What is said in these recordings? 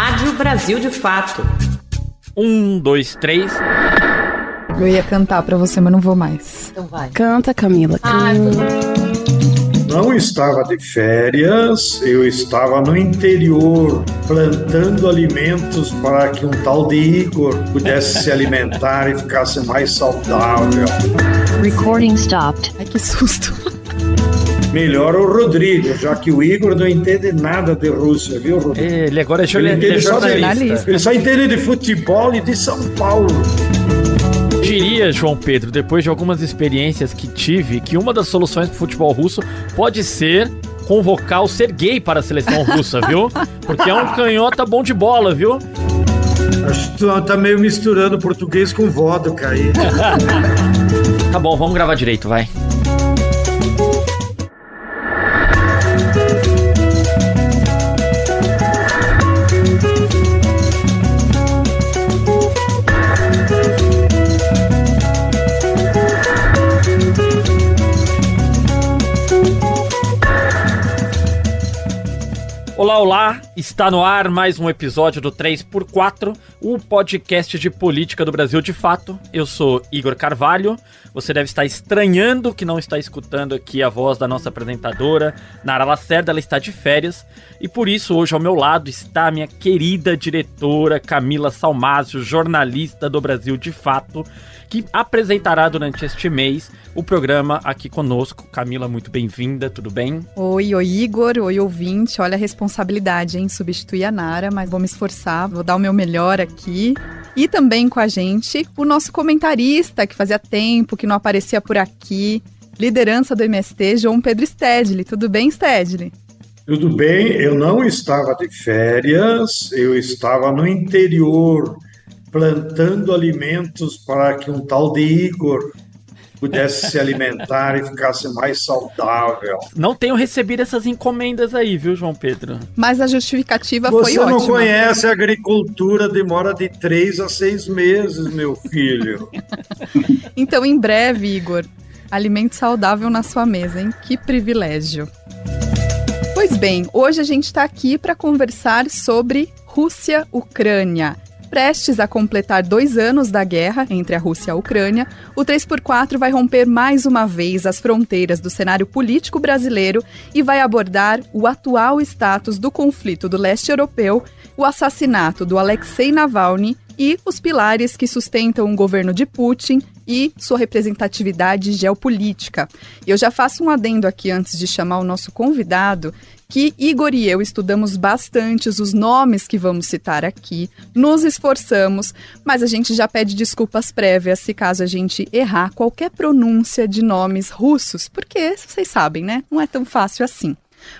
Rádio Brasil de Fato. 1, 2, 3. Eu ia cantar pra você, mas não vou mais. Então vai. Canta, Camila. Não estava de férias, eu estava no interior plantando alimentos para que um tal de Igor pudesse se alimentar e ficasse mais saudável. Recording stopped. Ai, que susto. Melhor o Rodrigo, já que o Igor não entende nada de Rússia, viu, Rodrigo? Ele agora é Ele só jornalista. Ele só entende de futebol e de São Paulo. Diria, João Pedro, depois de algumas experiências que tive, que uma das soluções pro futebol russo pode ser convocar o Serguei para a seleção russa, viu? Porque é um canhota bom de bola, viu? Acho que tu tá meio misturando português com vodka aí. Tá bom, vamos gravar direito, vai. Olá, olá! Está no ar mais um episódio do 3x4, o podcast de política do Brasil de Fato. Eu sou Igor Carvalho. Você deve estar estranhando que não está escutando aqui a voz da nossa apresentadora, Nara Lacerda. Ela está de férias e por isso hoje ao meu lado está a minha querida diretora Camila Salmásio, jornalista do Brasil de Fato, que apresentará durante este mês o programa aqui conosco. Camila, muito bem-vinda, tudo bem? Oi, Igor, oi, ouvinte. Olha a responsabilidade, hein? Substituir a Nara, mas vou me esforçar, vou dar o meu melhor aqui. E também com a gente, o nosso comentarista, que fazia tempo que não aparecia por aqui, liderança do MST, João Pedro Stedley. Tudo bem, Stedley? Tudo bem, eu não estava de férias, eu estava no interior plantando alimentos para que um tal de Igor pudesse se alimentar e ficasse mais saudável. Não tenho recebido essas encomendas aí, viu, João Pedro? Mas a justificativa foi Você ótima. não conhece a agricultura, demora de 3 a 6 meses, meu filho. Então, em breve, Igor, alimento saudável na sua mesa, hein? Que privilégio. Pois bem, hoje a gente está aqui para conversar sobre Rússia-Ucrânia. Prestes a completar 2 anos da guerra entre a Rússia e a Ucrânia, o 3x4 vai romper mais uma vez as fronteiras do cenário político brasileiro e vai abordar o atual status do conflito do leste europeu, o assassinato do Alexei Navalny e os pilares que sustentam o governo de Putin e sua representatividade geopolítica. E eu já faço um adendo aqui antes de chamar o nosso convidado, que Igor e eu estudamos bastante os nomes que vamos citar aqui, nos esforçamos, mas a gente já pede desculpas prévias se caso a gente errar qualquer pronúncia de nomes russos, porque vocês sabem, né? Não é tão fácil assim.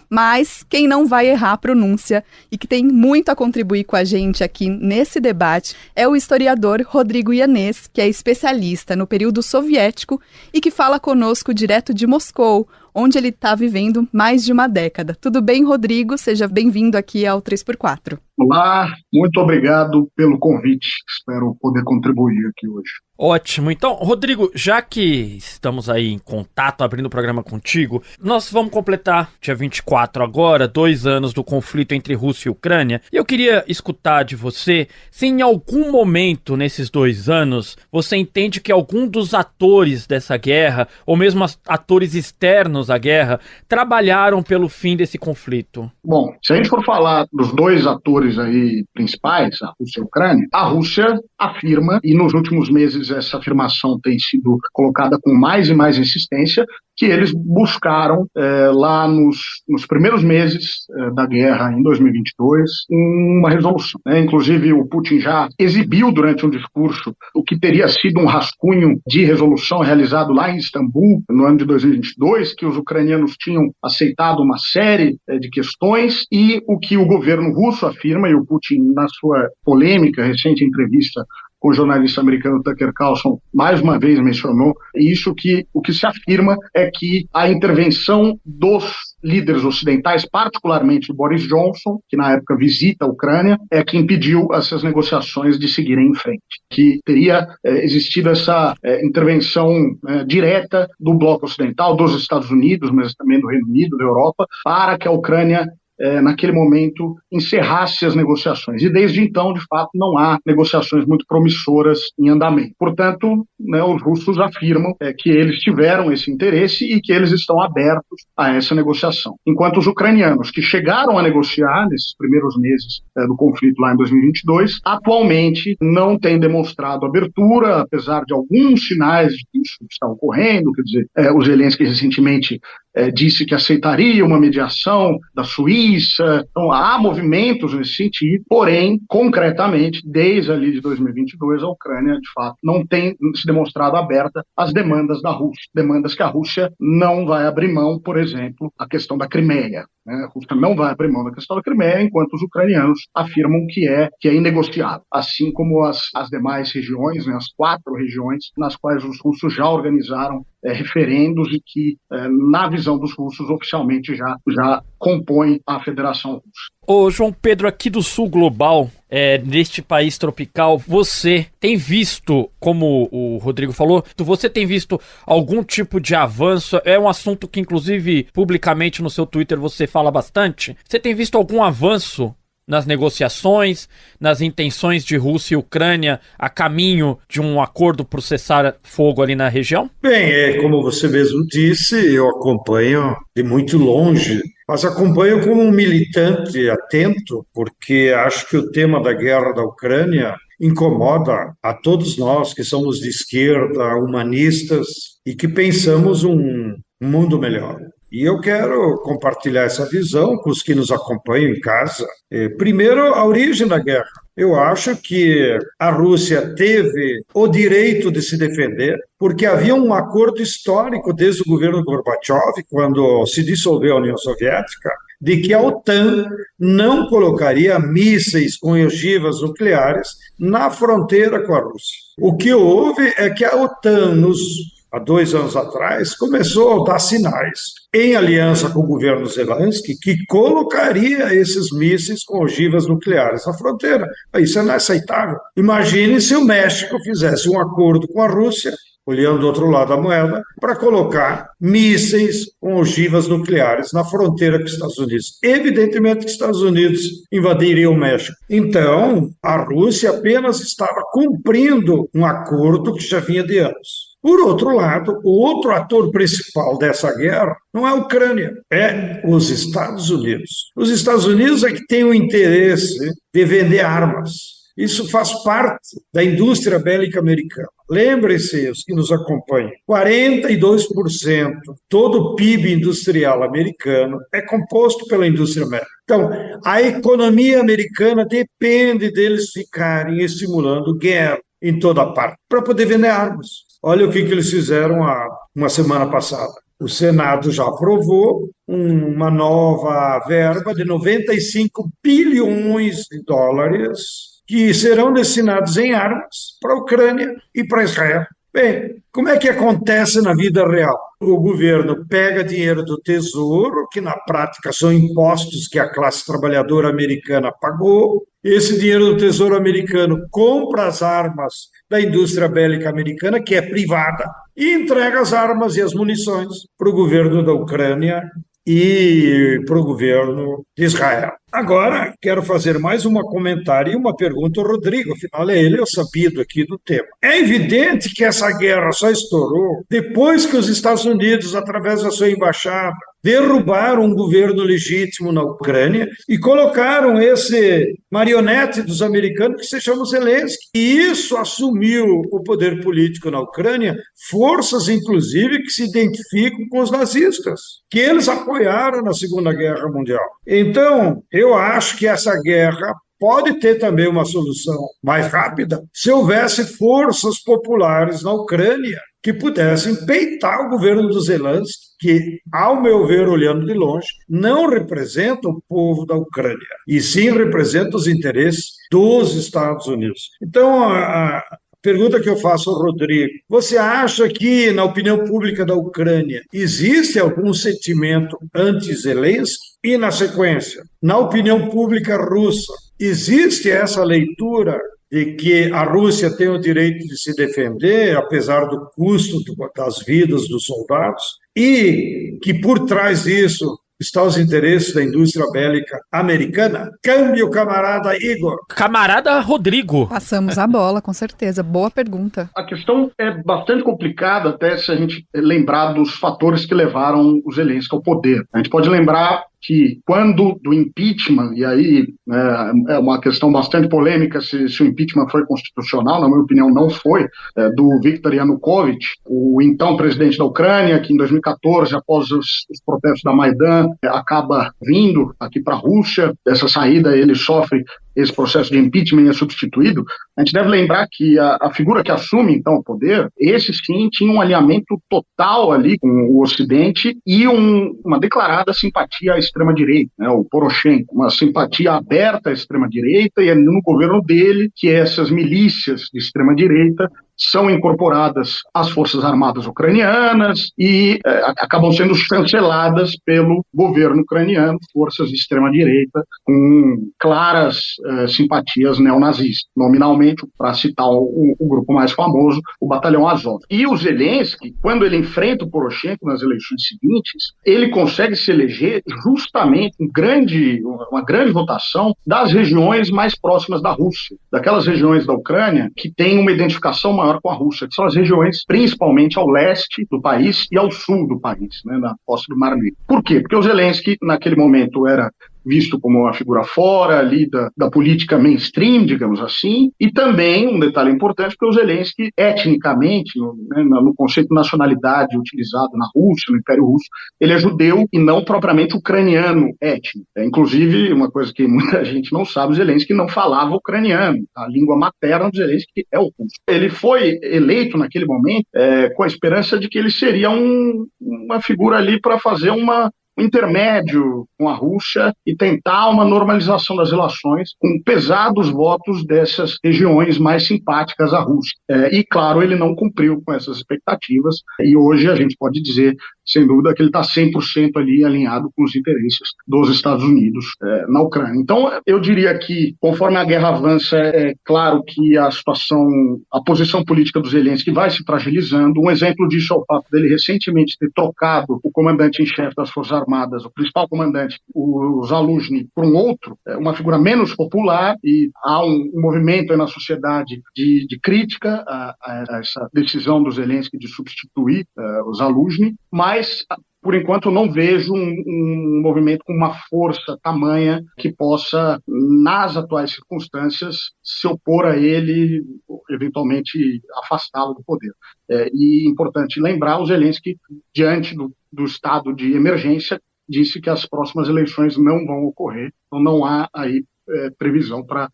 Mas quem não vai errar a pronúncia e que tem muito a contribuir com a gente aqui nesse debate é o historiador Rodrigo Yanez, que é especialista no período soviético e que fala conosco direto de Moscou, onde ele está vivendo mais de uma década. Tudo bem, Rodrigo? Seja bem-vindo aqui ao 3x4. Olá, muito obrigado pelo convite. Espero poder contribuir aqui hoje. Ótimo. Então, Rodrigo, já que estamos aí em contato, abrindo o programa contigo, nós vamos completar, dia 24 agora, 2 anos do conflito entre Rússia e Ucrânia. E eu queria escutar de você se em algum momento nesses 2 anos você entende que algum dos atores dessa guerra, ou mesmo atores externos à guerra, trabalharam pelo fim desse conflito. Bom, se a gente for falar dos 2 atores aí principais, a Rússia e a Ucrânia, a Rússia afirma, e nos últimos meses essa afirmação tem sido colocada com mais e mais insistência, que eles buscaram lá nos primeiros meses da guerra, em 2022, uma resolução. Inclusive, o Putin já exibiu durante um discurso o que teria sido um rascunho de resolução realizado lá em Istambul, no ano de 2022, que os ucranianos tinham aceitado uma série de questões, e o que o governo russo afirma, e o Putin, na sua polêmica, recente entrevista com o jornalista americano Tucker Carlson, mais uma vez mencionou, e isso que o que se afirma é que a intervenção dos líderes ocidentais, particularmente Boris Johnson, que na época visita a Ucrânia, é que impediu essas negociações de seguirem em frente. Que teria existido essa intervenção direta do bloco ocidental, dos Estados Unidos, mas também do Reino Unido, da Europa, para que a Ucrânia naquele momento, encerrasse as negociações. E desde então, de fato, não há negociações muito promissoras em andamento. Portanto, né, os russos afirmam que eles tiveram esse interesse e que eles estão abertos a essa negociação. Enquanto os ucranianos, que chegaram a negociar nesses primeiros meses do conflito lá em 2022, atualmente não têm demonstrado abertura, apesar de alguns sinais de que isso está ocorrendo. Quer dizer, o Zelensky recentemente disse que aceitaria uma mediação da Suíça. Então, há movimentos nesse sentido, porém, concretamente, desde ali de 2022, a Ucrânia, de fato, não tem se demonstrado aberta às demandas da Rússia, demandas que a Rússia não vai abrir mão, por exemplo, a questão da Crimeia. A Rússia não vai abrir mão da questão da Crimeia, enquanto os ucranianos afirmam que é inegociável, assim como as demais regiões, né, as 4 regiões nas quais os russos já organizaram referendos e que, na visão dos russos, oficialmente já compõem a Federação Russa. Ô João Pedro, aqui do sul global, neste país tropical, você tem visto, como o Rodrigo falou, você tem visto algum tipo de avanço? É um assunto que, inclusive, publicamente no seu Twitter você fala bastante. Você tem visto algum avanço nas negociações, nas intenções de Rússia e Ucrânia a caminho de um acordo para cessar fogo ali na região? Bem, como você mesmo disse, eu acompanho de muito longe, mas acompanho como um militante atento, porque acho que o tema da guerra da Ucrânia incomoda a todos nós que somos de esquerda, humanistas e que pensamos um mundo melhor. E eu quero compartilhar essa visão com os que nos acompanham em casa. Primeiro, a origem da guerra. Eu acho que a Rússia teve o direito de se defender, porque havia um acordo histórico desde o governo Gorbachev, quando se dissolveu a União Soviética, de que a OTAN não colocaria mísseis com ogivas nucleares na fronteira com a Rússia. O que houve é que a OTAN, há 2 anos atrás, começou a dar sinais, em aliança com o governo Zelensky, que colocaria esses mísseis com ogivas nucleares na fronteira. Isso é inaceitável. Imagine se o México fizesse um acordo com a Rússia, olhando do outro lado da moeda, para colocar mísseis com ogivas nucleares na fronteira com os Estados Unidos. Evidentemente que os Estados Unidos invadiriam o México. Então, a Rússia apenas estava cumprindo um acordo que já vinha de anos. Por outro lado, o outro ator principal dessa guerra não é a Ucrânia, é os Estados Unidos. Os Estados Unidos é que têm o interesse de vender armas. Isso faz parte da indústria bélica americana. Lembrem-se, os que nos acompanham, 42% todo o PIB industrial americano é composto pela indústria bélica. Então, a economia americana depende deles ficarem estimulando guerra em toda parte, para poder vender armas. Olha o que eles fizeram há uma semana passada. O Senado já aprovou uma nova verba de 95 bilhões de dólares que serão destinados em armas para a Ucrânia e para Israel. Bem, como é que acontece na vida real? O governo pega dinheiro do Tesouro, que na prática são impostos que a classe trabalhadora americana pagou. Esse dinheiro do Tesouro americano compra as armas da indústria bélica americana, que é privada, e entrega as armas e as munições para o governo da Ucrânia e para o governo de Israel. Agora, quero fazer mais um comentário e uma pergunta ao Rodrigo, afinal é ele o sabido aqui do tema. É evidente que essa guerra só estourou depois que os Estados Unidos, através da sua embaixada, derrubaram um governo legítimo na Ucrânia e colocaram esse marionete dos americanos que se chama Zelensky. E isso assumiu o poder político na Ucrânia, forças, inclusive, que se identificam com os nazistas, que eles apoiaram na Segunda Guerra Mundial. Então, eu acho que essa guerra pode ter também uma solução mais rápida se houvesse forças populares na Ucrânia que pudessem peitar o governo do Zelensky, que, ao meu ver, olhando de longe, não representa o povo da Ucrânia, e sim representa os interesses dos Estados Unidos. Então, a pergunta que eu faço ao Rodrigo, você acha que, na opinião pública da Ucrânia, existe algum sentimento anti-Zelensky? E, na sequência, na opinião pública russa, existe essa leitura de que a Rússia tem o direito de se defender, apesar do custo das vidas dos soldados, e que, por trás disso, está aos interesses da indústria bélica americana? Câmbio, camarada Igor. Camarada Rodrigo. Passamos a bola, com certeza. Boa pergunta. A questão é bastante complicada, até se a gente lembrar dos fatores que levaram o Zelensky ao poder. A gente pode lembrar que quando do impeachment, e aí é uma questão bastante polêmica se o impeachment foi constitucional, na minha opinião não foi, do Viktor Yanukovych, o então presidente da Ucrânia, que em 2014, após os protestos da Maidan, acaba vindo aqui para a Rússia. Dessa saída ele sofre esse processo de impeachment e é substituído. A gente deve lembrar que a figura que assume, então, o poder, esse sim tinha um alinhamento total ali com o Ocidente e uma declarada simpatia à extrema-direita, né, o Poroshenko, uma simpatia aberta à extrema-direita, e é no governo dele que essas milícias de extrema-direita são incorporadas às Forças Armadas ucranianas e acabam sendo chanceladas pelo governo ucraniano, forças de extrema-direita com claras simpatias neonazistas. Nominalmente, para citar o grupo mais famoso, o Batalhão Azov. E o Zelensky, quando ele enfrenta o Poroshenko nas eleições seguintes, ele consegue se eleger justamente uma grande votação das regiões mais próximas da Rússia, daquelas regiões da Ucrânia que têm uma identificação maior com a Rússia, que são as regiões principalmente ao leste do país e ao sul do país, né, na costa do Mar Negro. Por quê? Porque o Zelensky, naquele momento, era visto como uma figura fora ali da política mainstream, digamos assim, e também, um detalhe importante, porque o Zelensky, etnicamente, no conceito de nacionalidade utilizado na Rússia, no Império Russo, ele é judeu e não propriamente ucraniano étnico. Inclusive, uma coisa que muita gente não sabe, o Zelensky não falava ucraniano. A língua materna do Zelensky é o russo. Ele foi eleito naquele momento com a esperança de que ele seria uma figura ali para fazer um intermédio com a Rússia e tentar uma normalização das relações com pesados votos dessas regiões mais simpáticas à Rússia. E, claro, ele não cumpriu com essas expectativas e hoje a gente pode dizer, sem dúvida, que ele está 100% ali alinhado com os interesses dos Estados Unidos na Ucrânia. Então, eu diria que, conforme a guerra avança, é claro que a posição política do Zelensky vai se fragilizando. Um exemplo disso é o fato dele recentemente ter trocado o comandante em chefe das Forças Armadas, o principal comandante, o Zaluzhny, por um outro, uma figura menos popular, e há um movimento aí na sociedade de crítica a essa decisão do Zelensky de substituir o Zaluzhny, mas por enquanto, não vejo um movimento com uma força tamanha que possa, nas atuais circunstâncias, se opor a ele, eventualmente afastá-lo do poder. E é importante lembrar, o Zelensky, diante do estado de emergência, disse que as próximas eleições não vão ocorrer, então não há aí previsão para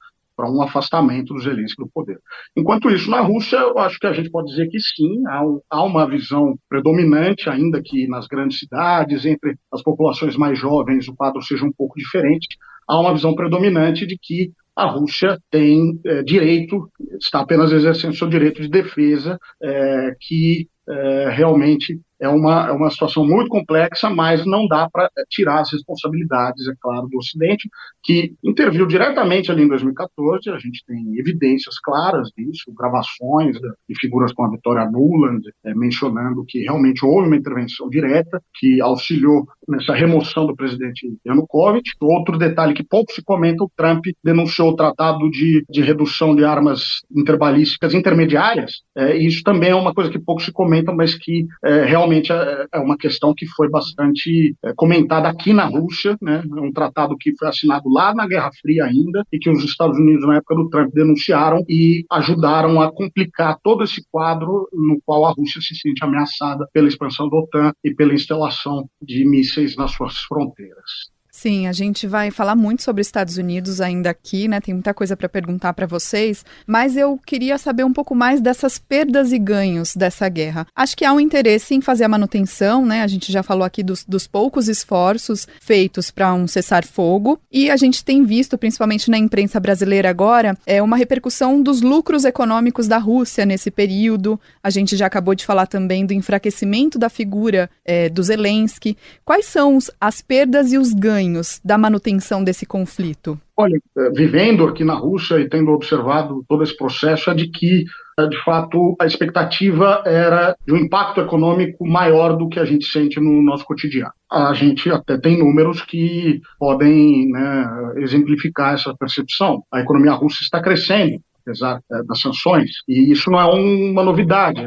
um afastamento do Zelensky do poder. Enquanto isso, na Rússia, eu acho que a gente pode dizer que sim, há uma visão predominante, ainda que nas grandes cidades, entre as populações mais jovens, o quadro seja um pouco diferente, há uma visão predominante de que a Rússia tem direito, está apenas exercendo seu direito de defesa, que realmente é uma situação muito complexa, mas não dá para tirar as responsabilidades, é claro, do Ocidente, que interviu diretamente ali em 2014, a gente tem evidências claras disso, gravações de figuras como a Victoria Nuland, mencionando que realmente houve uma intervenção direta, que auxiliou nessa remoção do presidente Yanukovych. Outro detalhe que pouco se comenta, o Trump denunciou o tratado de redução de armas interbalísticas intermediárias, e isso também é uma coisa que pouco se comenta, mas que realmente é uma questão que foi bastante comentada aqui na Rússia, né? É um tratado que foi assinado lá na Guerra Fria ainda, e que os Estados Unidos, na época do Trump, denunciaram e ajudaram a complicar todo esse quadro no qual a Rússia se sente ameaçada pela expansão da OTAN e pela instalação de mísseis nas suas fronteiras. Sim, a gente vai falar muito sobre os Estados Unidos ainda aqui, né? Tem muita coisa para perguntar para vocês, mas eu queria saber um pouco mais dessas perdas e ganhos dessa guerra. Acho que há um interesse em fazer a manutenção, né? A gente já falou aqui dos poucos esforços feitos para um cessar-fogo, e a gente tem visto, principalmente na imprensa brasileira agora, uma repercussão dos lucros econômicos da Rússia nesse período. A gente já acabou de falar também do enfraquecimento da figura do Zelensky. Quais são as perdas e os ganhos ganhos da manutenção desse conflito? Olha, vivendo aqui na Rússia e tendo observado todo esse processo, é de que, de fato, a expectativa era de um impacto econômico maior do que a gente sente no nosso cotidiano. A gente até tem números que podem, né, exemplificar essa percepção. A economia russa está crescendo, apesar das sanções, e isso não é uma novidade.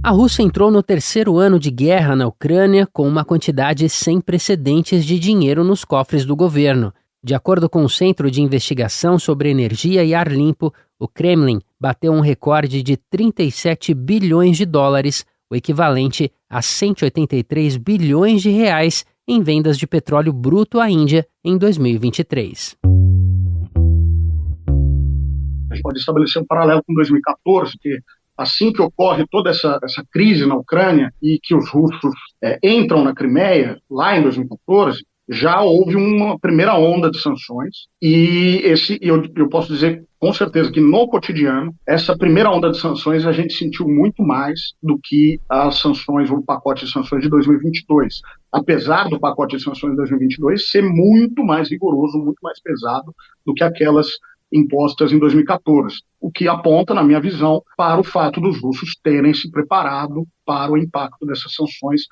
A Rússia entrou no 3º ano de guerra na Ucrânia com uma quantidade sem precedentes de dinheiro nos cofres do governo. De acordo com o Centro de Investigação sobre Energia e Ar Limpo, o Kremlin bateu um recorde de 37 bilhões de dólares, o equivalente a 183 bilhões de reais em vendas de petróleo bruto à Índia em 2023. A gente pode estabelecer um paralelo com 2014, que assim que ocorre toda essa crise na Ucrânia e que os russos entram na Crimeia, lá em 2014, já houve uma primeira onda de sanções e eu posso dizer com certeza que no cotidiano, essa primeira onda de sanções a gente sentiu muito mais do que as sanções, o pacote de sanções de 2022. Apesar do pacote de sanções de 2022 ser muito mais rigoroso, muito mais pesado do que aquelas impostas em 2014, o que aponta, na minha visão, para o fato dos russos terem se preparado para o impacto dessas sanções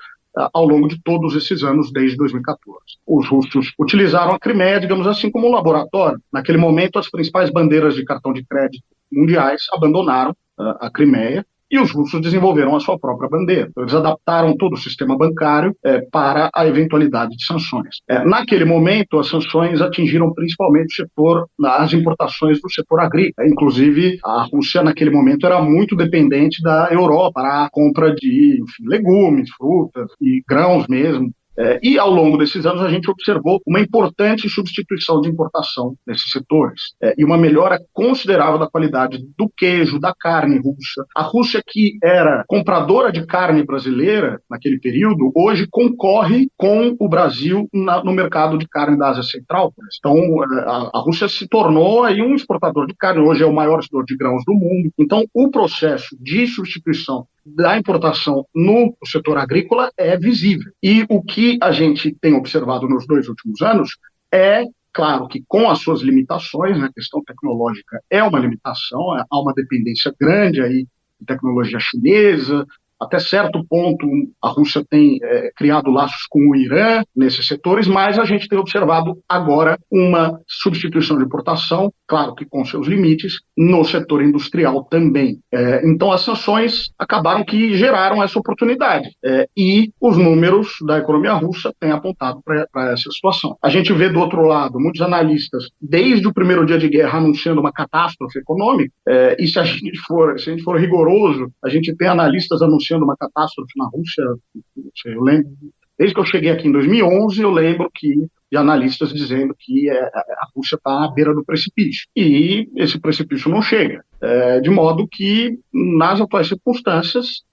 ao longo de todos esses anos, desde 2014. Os russos utilizaram a Crimeia, digamos assim, como um laboratório. Naquele momento, as principais bandeiras de cartão de crédito mundiais abandonaram a Crimeia, e os russos desenvolveram a sua própria bandeira. Eles adaptaram todo o sistema bancário para a eventualidade de sanções. Naquele momento, as sanções atingiram principalmente o setor, as importações do setor agrícola. Inclusive, a Rússia, naquele momento, era muito dependente da Europa para a compra de legumes, frutas e grãos mesmo. E ao longo desses anos a gente observou uma importante substituição de importação nesses setores e uma melhora considerável da qualidade do queijo, da carne russa. A Rússia, que era compradora de carne brasileira naquele período, hoje concorre com o Brasil no mercado de carne da Ásia Central. Então a Rússia se tornou aí um exportador de carne, hoje é o maior exportador de grãos do mundo. Então o processo de substituição da importação no setor agrícola é visível. E o que a gente tem observado nos 2 últimos anos é, claro, que com as suas limitações, a questão tecnológica é uma limitação, há uma dependência grande aí de tecnologia chinesa. Até certo ponto, a Rússia tem criado laços com o Irã nesses setores, mas a gente tem observado agora uma substituição de importação, claro que com seus limites, no setor industrial também. Então, as sanções acabaram que geraram essa oportunidade e os números da economia russa têm apontado para essa situação. A gente vê do outro lado muitos analistas, desde o primeiro dia de guerra, anunciando uma catástrofe econômica, e se a gente for rigoroso, a gente tem analistas anunciando uma catástrofe na Rússia. Eu lembro, desde que eu cheguei aqui em 2011, eu lembro de analistas dizendo que a Rússia está à beira do precipício. E esse precipício não chega. De modo que, nas atuais circunstâncias,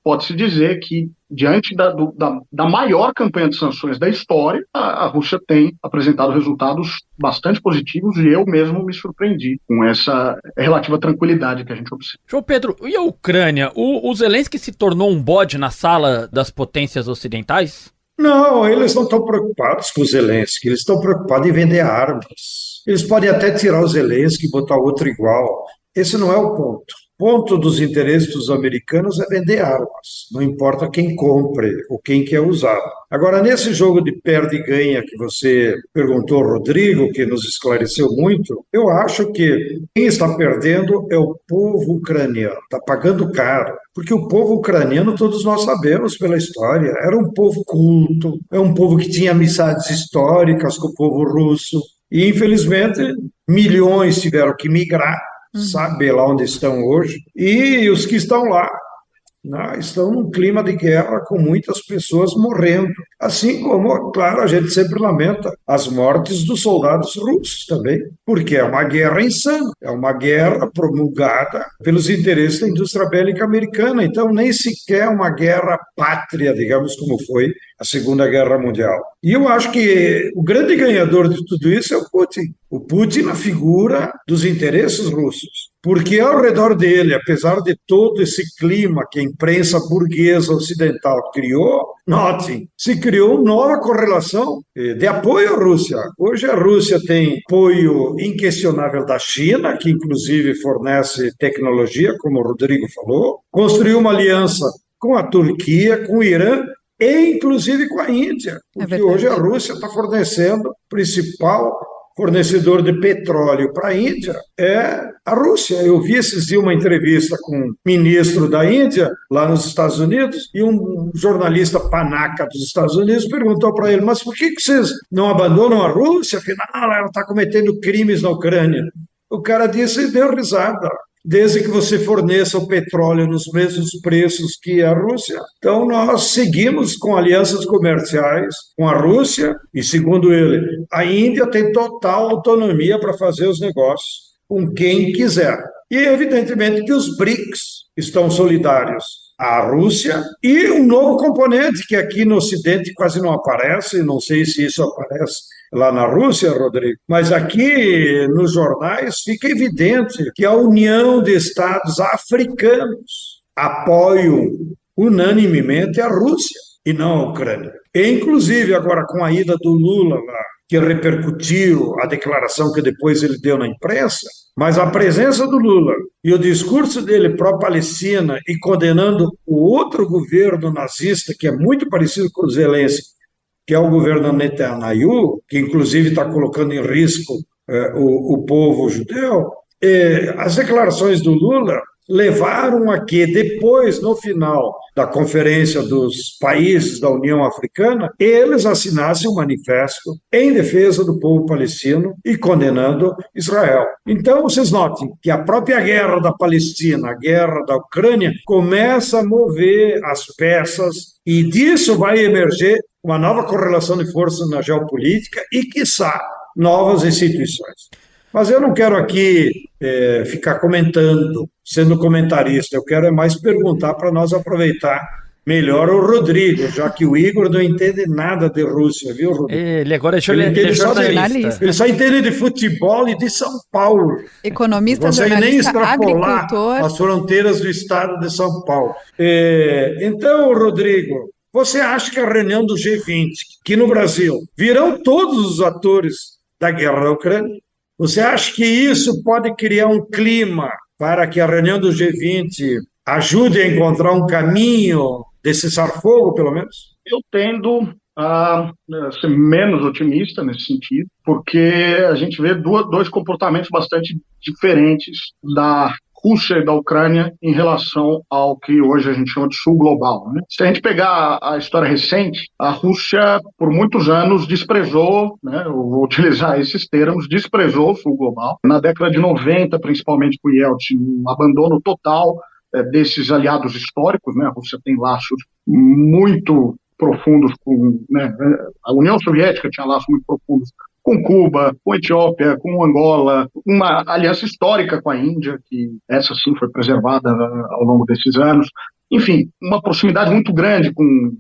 pode-se dizer que, diante da maior campanha de sanções da história, a Rússia tem apresentado resultados bastante positivos e eu mesmo me surpreendi com essa relativa tranquilidade que a gente observa. João Pedro, e a Ucrânia? O Zelensky se tornou um bode na sala das potências ocidentais? Não, eles não estão preocupados com o Zelensky, eles estão preocupados em vender armas. Eles podem até tirar o Zelensky e botar outro igual. Esse não é o ponto. O ponto dos interesses dos americanos é vender armas, não importa quem compre ou quem quer usar. Agora, nesse jogo de perde e ganha que você perguntou, Rodrigo, que nos esclareceu muito, eu acho que quem está perdendo é o povo ucraniano, está pagando caro. Porque o povo ucraniano, todos nós sabemos pela história, era um povo culto, é um povo que tinha amizades históricas com o povo russo. E, infelizmente, milhões tiveram que migrar, sabe lá onde estão hoje. E os que estão lá, né, estão num clima de guerra com muitas pessoas morrendo. Assim como, claro, a gente sempre lamenta as mortes dos soldados russos também, porque é uma guerra insana, é uma guerra promulgada pelos interesses da indústria bélica americana. Então, nem sequer uma guerra pátria, digamos, como foi a Segunda Guerra Mundial. E eu acho que o grande ganhador de tudo isso é o Putin. O Putin na figura dos interesses russos. Porque ao redor dele, apesar de todo esse clima que a imprensa burguesa ocidental criou, notem, se criou uma nova correlação de apoio à Rússia. Hoje a Rússia tem apoio inquestionável da China, que inclusive fornece tecnologia, como o Rodrigo falou, construiu uma aliança com a Turquia, com o Irã, e inclusive com a Índia, porque hoje a Rússia está fornecendo, o principal fornecedor de petróleo para a Índia é a Rússia. Eu vi esses dias uma entrevista com um ministro da Índia, lá nos Estados Unidos, e um jornalista panaca dos Estados Unidos perguntou para ele, mas por que vocês não abandonam a Rússia? Afinal, ela está cometendo crimes na Ucrânia. O cara disse e deu risada. Desde que você forneça o petróleo nos mesmos preços que a Rússia. Então, nós seguimos com alianças comerciais com a Rússia e, segundo ele, a Índia tem total autonomia para fazer os negócios com quem quiser. E, evidentemente, que os BRICS estão solidários à Rússia e um novo componente que aqui no Ocidente quase não aparece, não sei se isso aparece lá na Rússia, Rodrigo, mas aqui nos jornais fica evidente que a União de Estados Africanos apoiam unanimemente a Rússia e não a Ucrânia. E, inclusive, agora com a ida do Lula lá, que repercutiu a declaração que depois ele deu na imprensa, mas a presença do Lula e o discurso dele pró-Palestina e condenando o outro governo nazista, que é muito parecido com o Zelensky, que é o governo Netanyahu, que inclusive está colocando em risco o povo judeu, as declarações do Lula levaram a que depois, no final da conferência dos países da União Africana, eles assinassem um manifesto em defesa do povo palestino e condenando Israel. Então, vocês notem que a própria guerra da Palestina, a guerra da Ucrânia, começa a mover as peças e disso vai emerger uma nova correlação de forças na geopolítica e, quiçá, novas instituições. Mas eu não quero aqui ficar comentando, sendo comentarista, eu quero mais perguntar para nós aproveitar melhor o Rodrigo, já que o Igor não entende nada de Rússia, viu, Rodrigo? Ele agora é jornalista. Ele só entende de futebol e de São Paulo. Economista, não consegue nem extrapolar agricultor. as fronteiras do estado de São Paulo. Então, Rodrigo, você acha que a reunião do G20, que no Brasil virão todos os atores da guerra da Ucrânia, você acha que isso pode criar um clima para que a reunião do G20 ajude a encontrar um caminho de cessar-fogo, pelo menos? Eu tendo a ser menos otimista nesse sentido, porque a gente vê dois comportamentos bastante diferentes da Rússia e da Ucrânia em relação ao que hoje a gente chama de Sul Global, né? Se a gente pegar a história recente, a Rússia, por muitos anos, desprezou, né, eu vou utilizar esses termos, desprezou o Sul Global. Na década de 90, principalmente com Yeltsin, um abandono total desses aliados históricos, né? A Rússia tem laços muito profundos com, né, a União Soviética tinha laços muito profundos com Cuba, com Etiópia, com Angola, uma aliança histórica com a Índia, que essa sim foi preservada ao longo desses anos. Enfim, uma proximidade muito grande com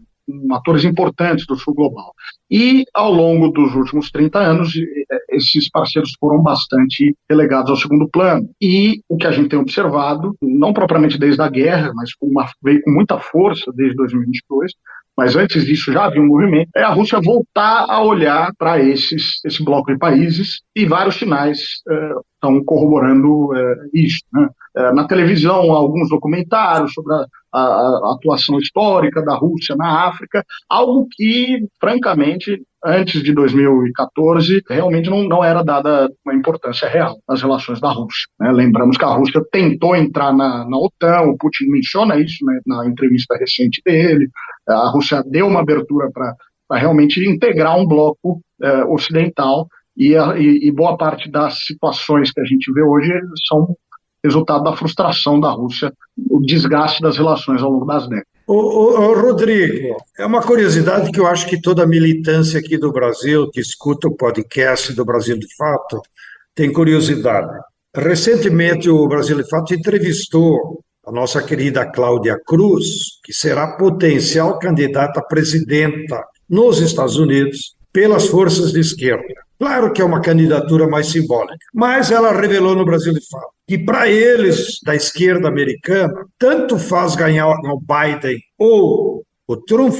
atores importantes do Sul Global. E, ao longo dos últimos 30 anos, esses parceiros foram bastante relegados ao segundo plano. E o que a gente tem observado, não propriamente desde a guerra, mas veio com muita força desde 2022, mas antes disso já havia um movimento, é a Rússia voltar a olhar para esse bloco de países, e vários sinais estão corroborando isso, né? Na televisão, alguns documentários sobre a atuação histórica da Rússia na África, algo que, francamente, antes de 2014, realmente não era dada uma importância real nas relações da Rússia, né? Lembramos que a Rússia tentou entrar na OTAN, o Putin menciona isso, né, na entrevista recente dele. A Rússia deu uma abertura para realmente integrar um bloco ocidental, e boa parte das situações que a gente vê hoje são resultado da frustração da Rússia, o desgaste das relações ao longo das décadas. Rodrigo, é uma curiosidade que eu acho que toda a militância aqui do Brasil, que escuta o podcast do Brasil de Fato, tem curiosidade. Recentemente, o Brasil de Fato entrevistou a nossa querida Cláudia Cruz, que será potencial candidata a presidenta nos Estados Unidos pelas forças de esquerda. Claro que é uma candidatura mais simbólica, mas ela revelou no Brasil de fato que para eles da esquerda americana, tanto faz ganhar o Biden ou o Trump,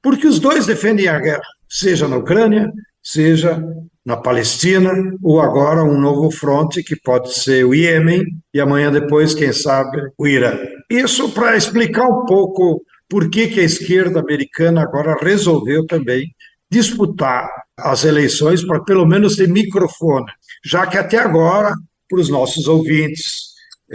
porque os dois defendem a guerra, seja na Ucrânia, seja na Palestina, ou agora um novo fronte que pode ser o Iêmen e amanhã depois, quem sabe, o Irã. Isso para explicar um pouco por que a esquerda americana agora resolveu também disputar as eleições para pelo menos ter microfone, já que até agora, para os nossos ouvintes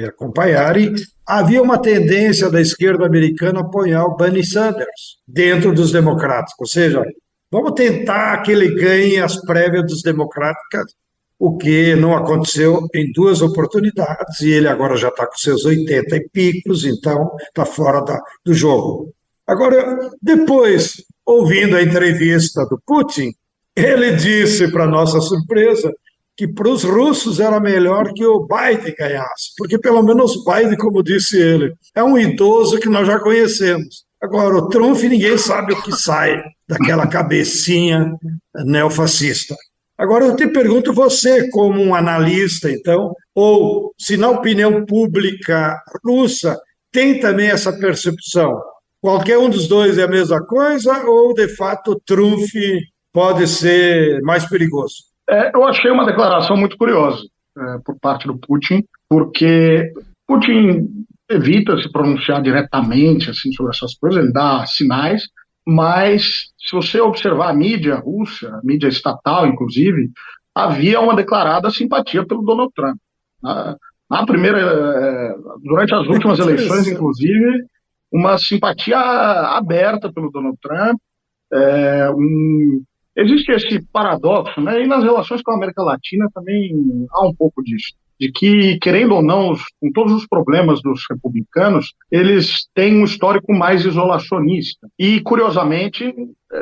acompanharem, havia uma tendência da esquerda americana apoiar o Bernie Sanders dentro dos democratas, ou seja, vamos tentar que ele ganhe as prévias dos democratas, o que não aconteceu em 2 oportunidades, e ele agora já está com seus 80 e picos, então está fora do jogo. Agora, depois, ouvindo a entrevista do Putin, ele disse, para nossa surpresa, que para os russos era melhor que o Biden ganhasse, porque pelo menos o Biden, como disse ele, é um idoso que nós já conhecemos. Agora, o Trump, ninguém sabe o que sai daquela cabecinha neofascista. Agora, eu te pergunto, você como um analista, então, ou se na opinião pública russa tem também essa percepção, qualquer um dos dois é a mesma coisa ou, de fato, o Trump pode ser mais perigoso? Eu achei uma declaração muito curiosa por parte do Putin, porque Putin evita se pronunciar diretamente assim, sobre essas coisas, ele dá sinais, mas se você observar a mídia russa, a mídia estatal, inclusive, havia uma declarada simpatia pelo Donald Trump. Durante as últimas eleições, inclusive, uma simpatia aberta pelo Donald Trump. Existe esse paradoxo, né? E nas relações com a América Latina também há um pouco disso, de que, querendo ou não, com todos os problemas dos republicanos, eles têm um histórico mais isolacionista. E, curiosamente,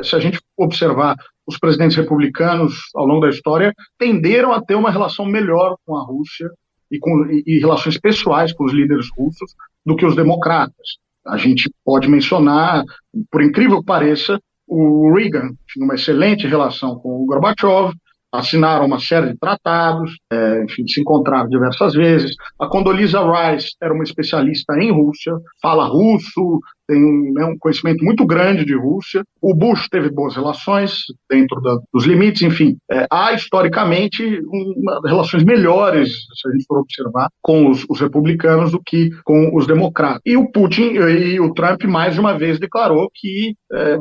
se a gente observar os presidentes republicanos ao longo da história, tenderam a ter uma relação melhor com a Rússia e relações pessoais com os líderes russos do que os democratas. A gente pode mencionar, por incrível que pareça, o Reagan tinha uma excelente relação com o Gorbachev, assinaram uma série de tratados, enfim, se encontraram diversas vezes. A Condoleezza Rice era uma especialista em Rússia, fala russo, tem um conhecimento muito grande de Rússia. O Bush teve boas relações dentro dos limites, enfim. Há, historicamente, relações melhores, se a gente for observar, com os republicanos do que com os democratas. E o Putin e o Trump, mais uma vez, declarou que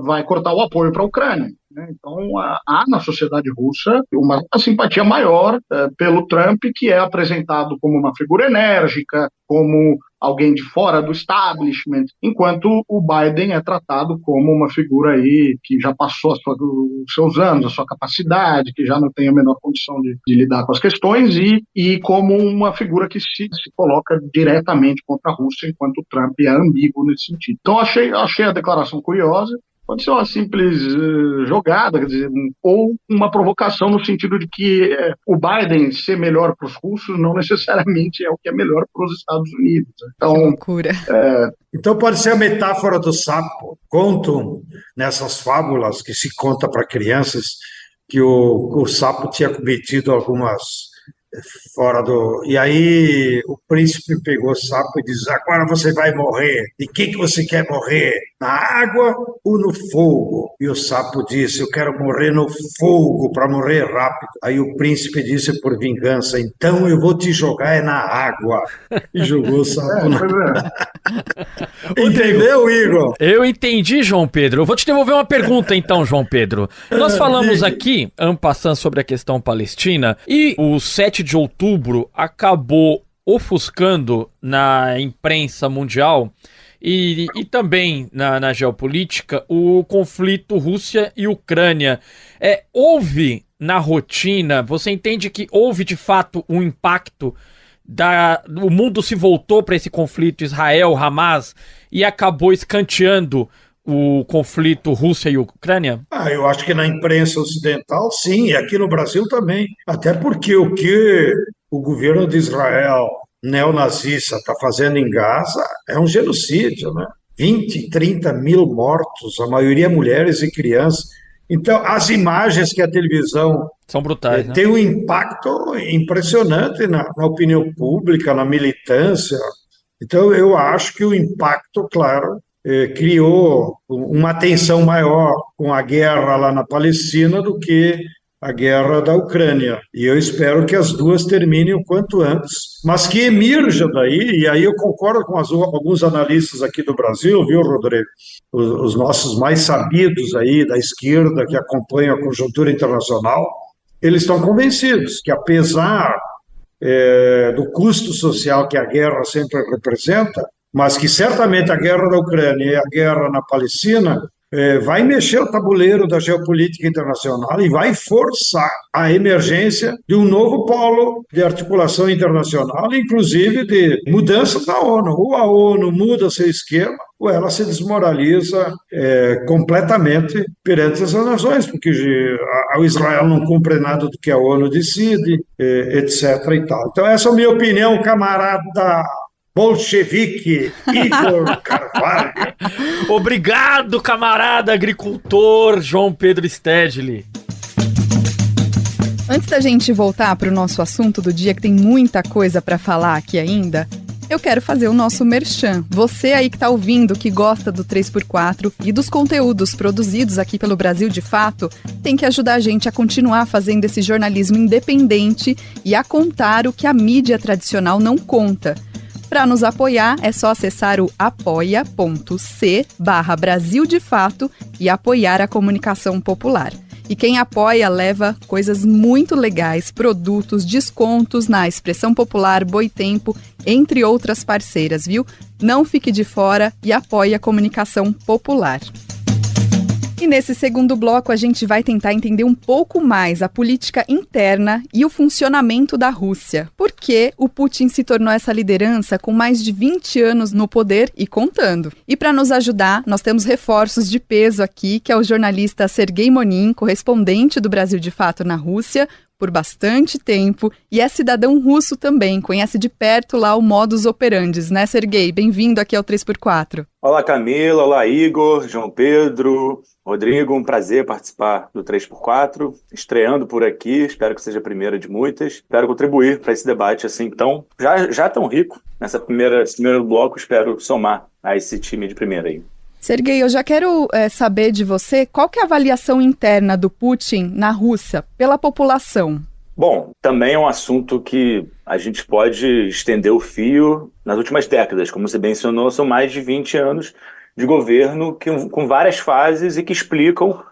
vai cortar o apoio para a Ucrânia. Então, há na sociedade russa uma simpatia maior pelo Trump, que é apresentado como uma figura enérgica, como alguém de fora do establishment, enquanto o Biden é tratado como uma figura aí que já passou os seus anos, a sua capacidade, que já não tem a menor condição de lidar com as questões, e como uma figura que se coloca diretamente contra a Rússia, enquanto o Trump é ambíguo nesse sentido. Então, achei a declaração curiosa. Pode ser uma simples jogada, quer dizer, ou uma provocação no sentido de que o Biden ser melhor para os russos não necessariamente é o que é melhor para os Estados Unidos. Então, que loucura. Então pode ser a metáfora do sapo. Contam nessas fábulas que se conta para crianças que o sapo tinha cometido algumas fora do... E aí o príncipe pegou o sapo e disse: agora você vai morrer. De que você quer morrer? Na água ou no fogo? E o sapo disse: eu quero morrer no fogo, para morrer rápido. Aí o príncipe disse, por vingança: então eu vou te jogar na água. E jogou o sapo na água. Entendeu, Igor? Eu entendi, João Pedro. Eu vou te devolver uma pergunta então, João Pedro. Nós falamos aqui, en passant, sobre a questão palestina, e o 7 de outubro acabou ofuscando na imprensa mundial e também na geopolítica o conflito Rússia e Ucrânia. Houve na rotina, você entende que houve de fato um impacto o mundo se voltou para esse conflito Israel-Hamas e acabou escanteando o conflito Rússia e Ucrânia? Eu acho que na imprensa ocidental, sim, e aqui no Brasil também. Até porque o que o governo de Israel neonazista está fazendo em Gaza é um genocídio, né? 20, 30 mil mortos, a maioria mulheres e crianças. Então, as imagens que a televisão São brutais, né? tem um impacto impressionante na opinião pública, na militância. Então, eu acho que o impacto, claro, criou uma tensão maior com a guerra lá na Palestina do que a guerra da Ucrânia. E eu espero que as duas terminem o quanto antes, mas que emerja daí, e aí eu concordo com alguns analistas aqui do Brasil, viu, Rodrigo? Os nossos mais sabidos aí da esquerda que acompanham a conjuntura internacional, eles estão convencidos que, apesar do custo social que a guerra sempre representa, mas que certamente a guerra da Ucrânia e a guerra na Palestina vai mexer o tabuleiro da geopolítica internacional e vai forçar a emergência de um novo polo de articulação internacional, inclusive de mudanças na ONU. Ou a ONU muda seu esquema, ou ela se desmoraliza completamente perante essas nações, porque o Israel não cumpre nada do que a ONU decide, etc. e tal. Então, essa é a minha opinião, camarada bolchevique Igor Carvalho. Obrigado, camarada agricultor João Pedro Stedley. Antes da gente voltar para o nosso assunto do dia, que tem muita coisa para falar aqui ainda, eu quero fazer o nosso merchan. Você aí que está ouvindo, que gosta do 3x4 e dos conteúdos produzidos aqui pelo Brasil de Fato, tem que ajudar a gente a continuar fazendo esse jornalismo independente e a contar o que a mídia tradicional não conta. Para nos apoiar, é só acessar o apoia.c/Brasil de Fato e apoiar a comunicação popular. E quem apoia leva coisas muito legais, produtos, descontos na Expressão Popular, Boitempo, entre outras parceiras, viu? Não fique de fora e apoie a comunicação popular. E nesse segundo bloco a gente vai tentar entender um pouco mais a política interna e o funcionamento da Rússia. Por que o Putin se tornou essa liderança com mais de 20 anos no poder e contando? E para nos ajudar, nós temos reforços de peso aqui, que é o jornalista Sergei Monin, correspondente do Brasil de Fato na Rússia, por bastante tempo, e é cidadão russo também, conhece de perto lá o modus operandi, né, Sergei? Bem-vindo aqui ao 3x4. Olá, Camila, olá, Igor, João Pedro, Rodrigo, um prazer participar do 3x4, estreando por aqui, espero que seja a primeira de muitas, espero contribuir para esse debate assim tão, já tão rico, nesse primeiro bloco, espero somar a esse time de primeira aí. Sergei, eu já quero saber de você qual que é a avaliação interna do Putin na Rússia pela população. Bom, também é um assunto que a gente pode estender o fio nas últimas décadas. Como você mencionou, são mais de 20 anos de governo com várias fases e que explicam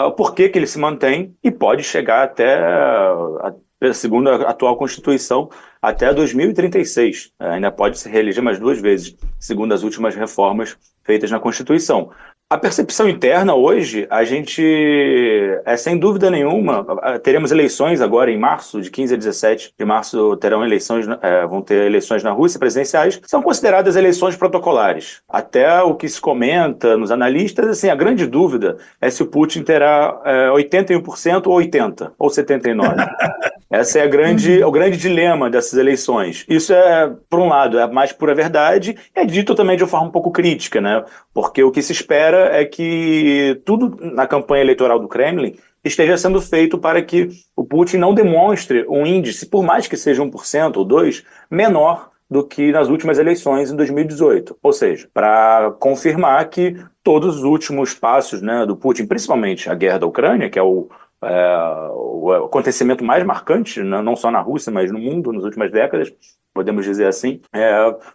o porquê que ele se mantém e pode chegar até, segundo a atual Constituição, até 2036. Ainda pode se reeleger mais 2 vezes, segundo as últimas reformas feitas na Constituição. A percepção interna hoje, a gente, sem dúvida nenhuma, teremos eleições agora em março, de 15 a 17 de março vão ter eleições na Rússia presidenciais, são consideradas eleições protocolares. Até o que se comenta nos analistas, assim, a grande dúvida é se o Putin terá 81% ou 80% ou 79%. Esse é o grande dilema dessas eleições. Isso por um lado, é a mais pura verdade, é dito também de uma forma um pouco crítica, né? Porque o que se espera é que tudo na campanha eleitoral do Kremlin esteja sendo feito para que o Putin não demonstre um índice, por mais que seja 1% ou 2%, menor do que nas últimas eleições em 2018. Ou seja, para confirmar que todos os últimos passos, né, do Putin, principalmente a guerra da Ucrânia, que é o acontecimento mais marcante, não só na Rússia, mas no mundo, nas últimas décadas, podemos dizer assim,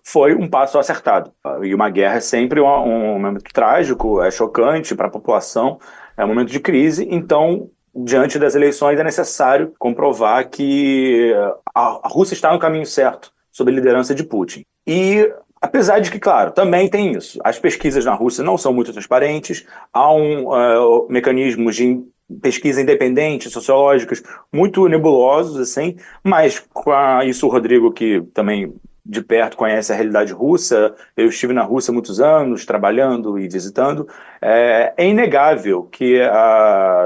foi um passo acertado. E uma guerra é sempre um momento trágico, é chocante para a população, é um momento de crise, então, diante das eleições, é necessário comprovar que a Rússia está no caminho certo, sob a liderança de Putin. E, apesar de que, claro, também tem isso, as pesquisas na Rússia não são muito transparentes, há mecanismos de pesquisa independente, sociológicas, muito nebulosos, assim, mas com isso o Rodrigo, que também de perto conhece a realidade russa, eu estive na Rússia há muitos anos, trabalhando e visitando, é inegável que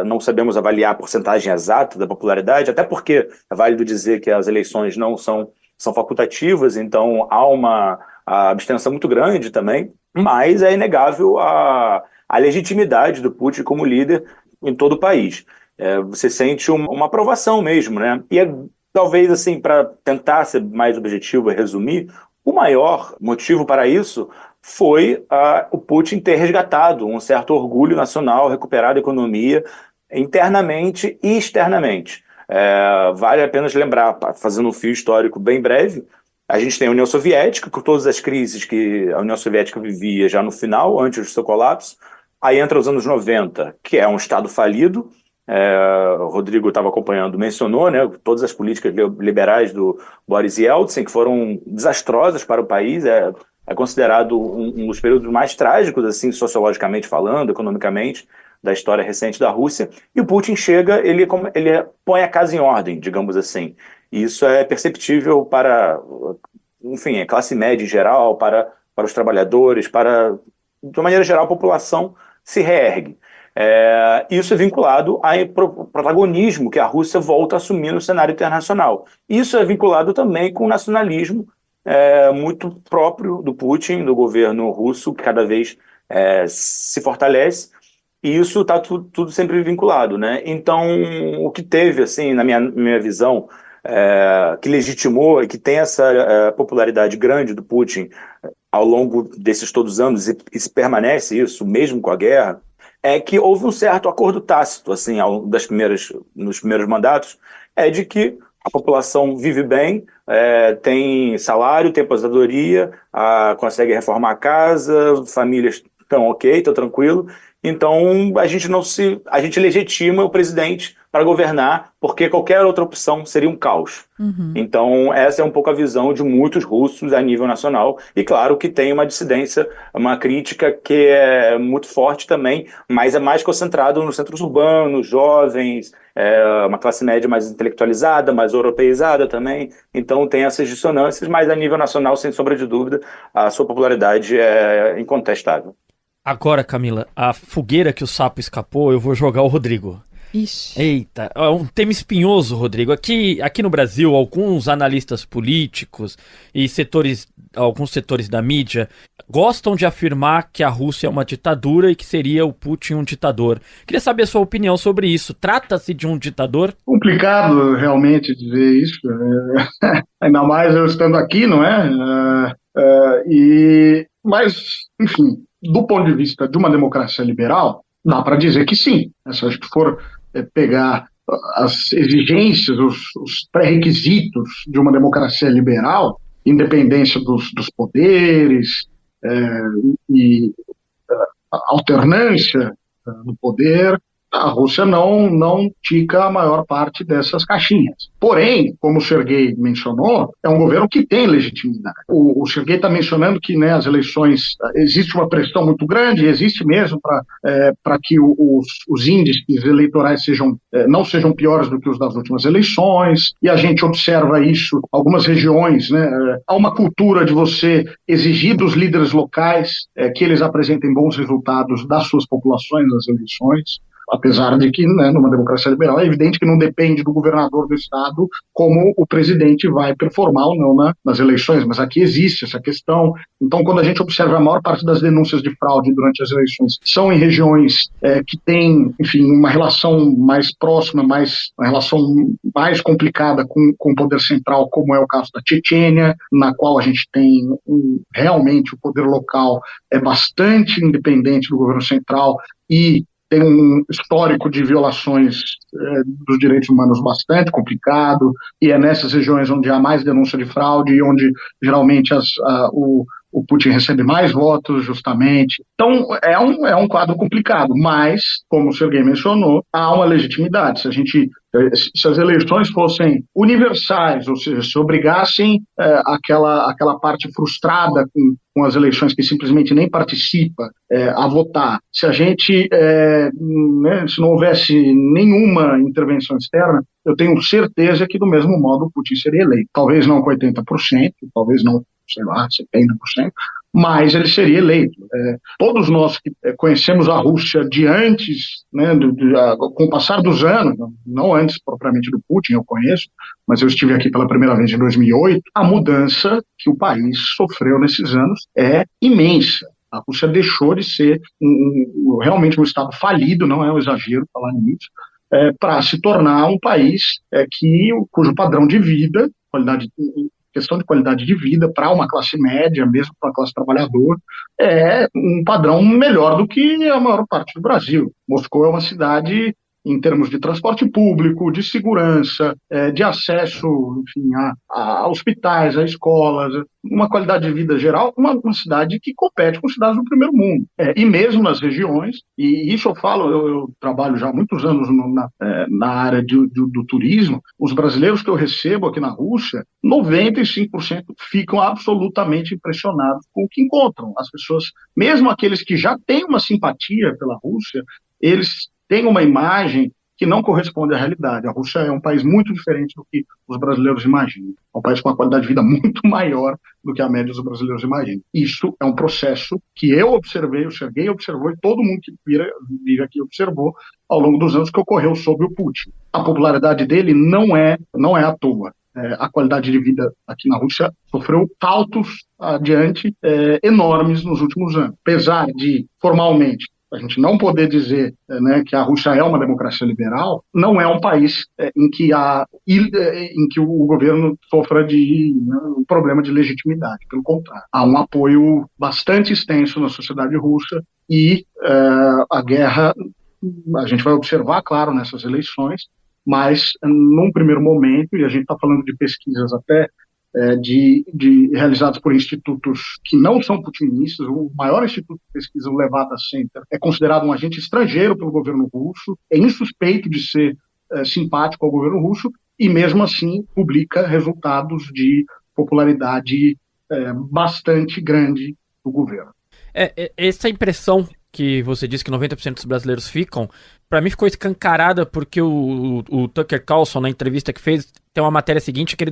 não sabemos avaliar a porcentagem exata da popularidade, até porque é válido dizer que as eleições não são facultativas, então há uma abstenção muito grande também, mas é inegável a legitimidade do Putin como líder, em todo o país. Você sente uma aprovação mesmo, né? E talvez, assim, para tentar ser mais objetivo e resumir, o maior motivo para isso foi o Putin ter resgatado um certo orgulho nacional, recuperado a economia internamente e externamente. Vale a pena lembrar, fazendo um fio histórico bem breve, a gente tem a União Soviética, com todas as crises que a União Soviética vivia já no final, antes do seu colapso. Aí entra os anos 90, que é um Estado falido. O Rodrigo estava acompanhando, mencionou, né, todas as políticas liberais do Boris Yeltsin, que foram desastrosas para o país. É considerado um dos períodos mais trágicos, assim, sociologicamente falando, economicamente, da história recente da Rússia. E o Putin chega, ele põe a casa em ordem, digamos assim. E isso é perceptível para, enfim, a classe média em geral, para os trabalhadores, de uma maneira geral, a população se reergue. Isso é vinculado ao protagonismo que a Rússia volta a assumir no cenário internacional. Isso é vinculado também com o nacionalismo muito próprio do Putin, do governo russo, que cada vez se fortalece. E isso está tudo sempre vinculado, né? Então, o que teve, assim, na minha visão, que legitimou e que tem essa popularidade grande do Putin ao longo desses todos os anos, e se permanece isso, mesmo com a guerra, é que houve um certo acordo tácito, assim, nos primeiros mandatos, de que a população vive bem, tem salário, tem aposentadoria, consegue reformar a casa, famílias estão ok, estão tranquilo. Então, a gente legitima o presidente para governar, porque qualquer outra opção seria um caos. Uhum. Então, essa é um pouco a visão de muitos russos a nível nacional. E claro que tem uma dissidência, uma crítica que é muito forte também, mas é mais concentrado nos centros urbanos, jovens, uma classe média mais intelectualizada, mais europeizada também. Então, tem essas dissonâncias, mas a nível nacional, sem sombra de dúvida, a sua popularidade é incontestável. Agora, Camila, a fogueira que o sapo escapou, eu vou jogar o Rodrigo. Ixi. Eita, é um tema espinhoso, Rodrigo. Aqui no Brasil, alguns analistas políticos e alguns setores da mídia gostam de afirmar que a Rússia é uma ditadura e que seria o Putin um ditador. Queria saber a sua opinião sobre isso. Trata-se de um ditador? Complicado realmente dizer isso, ainda mais eu estando aqui, não é? Mas, enfim, do ponto de vista de uma democracia liberal, dá para dizer que sim. Se a gente for pegar as exigências, os pré-requisitos de uma democracia liberal, independência dos poderes e alternância do poder, a Rússia não tica a maior parte dessas caixinhas. Porém, como o Sergei mencionou, é um governo que tem legitimidade. O Sergei está mencionando que, né, as eleições, existe uma pressão muito grande, existe mesmo para que os índices eleitorais não sejam piores do que os das últimas eleições, e a gente observa isso em algumas regiões, né? Há uma cultura de você exigir dos líderes locais que eles apresentem bons resultados das suas populações nas eleições. Apesar de que, né, numa democracia liberal, é evidente que não depende do governador do estado como o presidente vai performar ou não nas eleições, mas aqui existe essa questão. Então, quando a gente observa a maior parte das denúncias de fraude durante as eleições, são em regiões que têm, enfim, uma relação mais próxima, uma relação mais complicada com o poder central, como é o caso da Chechênia, na qual a gente tem realmente o poder local é bastante independente do governo central e tem um histórico de violações dos direitos humanos bastante complicado, e é nessas regiões onde há mais denúncia de fraude e onde geralmente o Putin recebe mais votos, justamente. Então, é um quadro complicado, mas, como o Sergei mencionou, há uma legitimidade. Se as eleições fossem universais, ou seja, se obrigassem aquela parte frustrada com as eleições que simplesmente nem participa a votar, se a gente, se não houvesse nenhuma intervenção externa, eu tenho certeza que do mesmo modo o Putin seria eleito. Talvez não com 80%, talvez não, sei lá, 70%, mas ele seria eleito. Todos nós que conhecemos a Rússia de antes, né, com o passar dos anos, não antes propriamente do Putin, eu conheço, mas eu estive aqui pela primeira vez em 2008, a mudança que o país sofreu nesses anos é imensa. A Rússia deixou de ser realmente um Estado falido, não é um exagero falar nisso, para se tornar um país cujo padrão de vida, questão de qualidade de vida para uma classe média, mesmo para a classe trabalhadora, é um padrão melhor do que a maior parte do Brasil. Moscou é uma cidade, em termos de transporte público, de segurança, de acesso, enfim, a hospitais, a escolas, uma qualidade de vida geral, uma cidade que compete com cidades do primeiro mundo. E mesmo nas regiões, e isso eu falo, eu trabalho já há muitos anos na área do turismo, os brasileiros que eu recebo aqui na Rússia, 95% ficam absolutamente impressionados com o que encontram. As pessoas, mesmo aqueles que já têm uma simpatia pela Rússia, eles tem uma imagem que não corresponde à realidade. A Rússia é um país muito diferente do que os brasileiros imaginam. É um país com uma qualidade de vida muito maior do que a média dos brasileiros imaginam. Isso é um processo que eu observei, o Serguei observou e todo mundo que vive aqui observou ao longo dos anos que ocorreu sob o Putin. A popularidade dele não é à toa. A qualidade de vida aqui na Rússia sofreu saltos adiante enormes nos últimos anos. Apesar de, formalmente, a gente não poder dizer que a Rússia é uma democracia liberal, não é um país em que o governo sofra de um problema de legitimidade. Pelo contrário, há um apoio bastante extenso na sociedade russa e a guerra, a gente vai observar, claro, nessas eleições, mas num primeiro momento, e a gente está falando de pesquisas até realizados por institutos que não são putinistas. O maior instituto de pesquisa, o Levada Center, é considerado um agente estrangeiro pelo governo russo, é insuspeito de ser simpático ao governo russo e, mesmo assim, publica resultados de popularidade bastante grande do governo. Essa impressão que você disse que 90% dos brasileiros ficam, para mim ficou escancarada porque o Tucker Carlson, na entrevista que fez, tem uma matéria seguinte que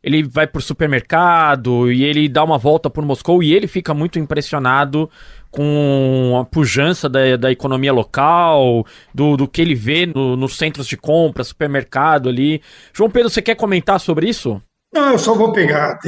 ele vai pro supermercado e ele dá uma volta por Moscou e ele fica muito impressionado com a pujança da economia local, do que ele vê nos centros de compra, supermercado ali. João Pedro, você quer comentar sobre isso? Não, eu só vou pegar,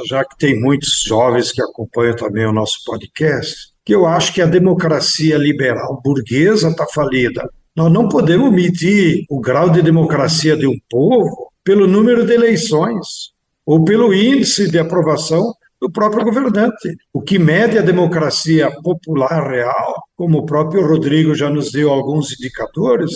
já que tem muitos jovens que acompanham também o nosso podcast, que eu acho que a democracia liberal burguesa está falida. Nós não podemos medir o grau de democracia de um povo pelo número de eleições ou pelo índice de aprovação do próprio governante. O que mede a democracia popular real, como o próprio Rodrigo já nos deu alguns indicadores,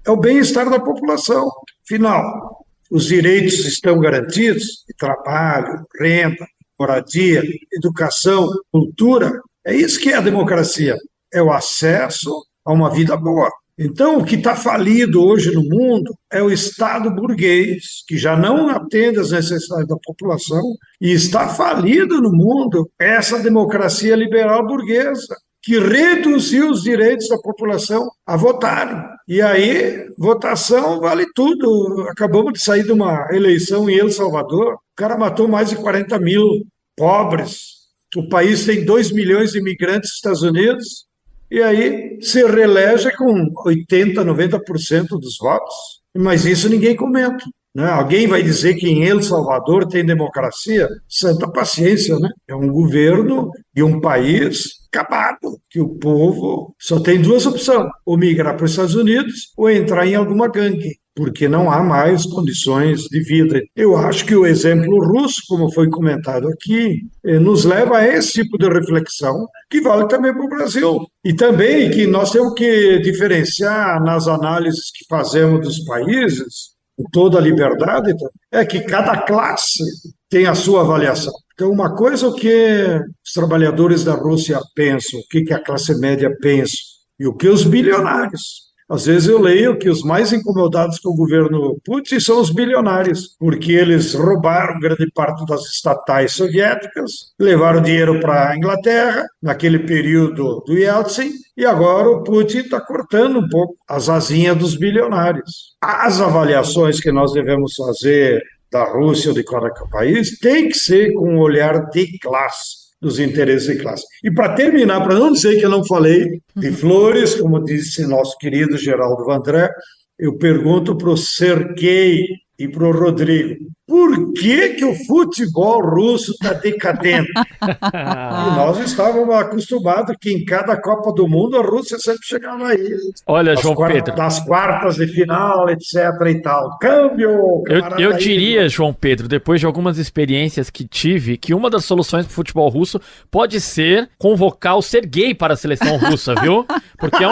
é o bem-estar da população. Afinal, os direitos estão garantidos de trabalho, renda, moradia, educação, cultura. É isso que é a democracia, é o acesso a uma vida boa. Então, o que está falido hoje no mundo é o Estado burguês, que já não atende às necessidades da população, e está falido no mundo essa democracia liberal burguesa, que reduziu os direitos da população a votarem. E aí, votação vale tudo. Acabamos de sair de uma eleição em El Salvador, o cara matou mais de 40 mil pobres. O país tem 2 milhões de imigrantes nos Estados Unidos, e aí se reelege com 80%, 90% dos votos. Mas isso ninguém comenta, né? Alguém vai dizer que em El Salvador tem democracia? Santa paciência, né? É um governo e um país acabado, que o povo só tem duas opções, ou migrar para os Estados Unidos ou entrar em alguma gangue, porque não há mais condições de vida. Eu acho que o exemplo russo, como foi comentado aqui, nos leva a esse tipo de reflexão, que vale também para o Brasil. E também que nós temos que diferenciar nas análises que fazemos dos países, com toda a liberdade, é que cada classe tem a sua avaliação. Então, uma coisa é o que os trabalhadores da Rússia pensam, o que a classe média pensa, e o que os bilionários. Às vezes eu leio que os mais incomodados com o governo Putin são os bilionários, porque eles roubaram grande parte das estatais soviéticas, levaram dinheiro para a Inglaterra, naquele período do Yeltsin, e agora o Putin está cortando um pouco as asinhas dos bilionários. As avaliações que nós devemos fazer da Rússia ou de cada país tem que ser com um olhar de classe, dos interesses de classe. E para terminar, para não dizer que eu não falei de flores, como disse nosso querido Geraldo Vandré, eu pergunto para o Serguei e para o Rodrigo, por que que o futebol russo está decadente? E nós estávamos acostumados que em cada Copa do Mundo a Rússia sempre chegava aí. Olha, João Pedro, Nas quartas de final, etc. e tal. Câmbio, camarada eu aí. diria, João Pedro, depois de algumas experiências que tive, que uma das soluções pro futebol russo pode ser convocar o Serguei para a seleção russa, viu? Porque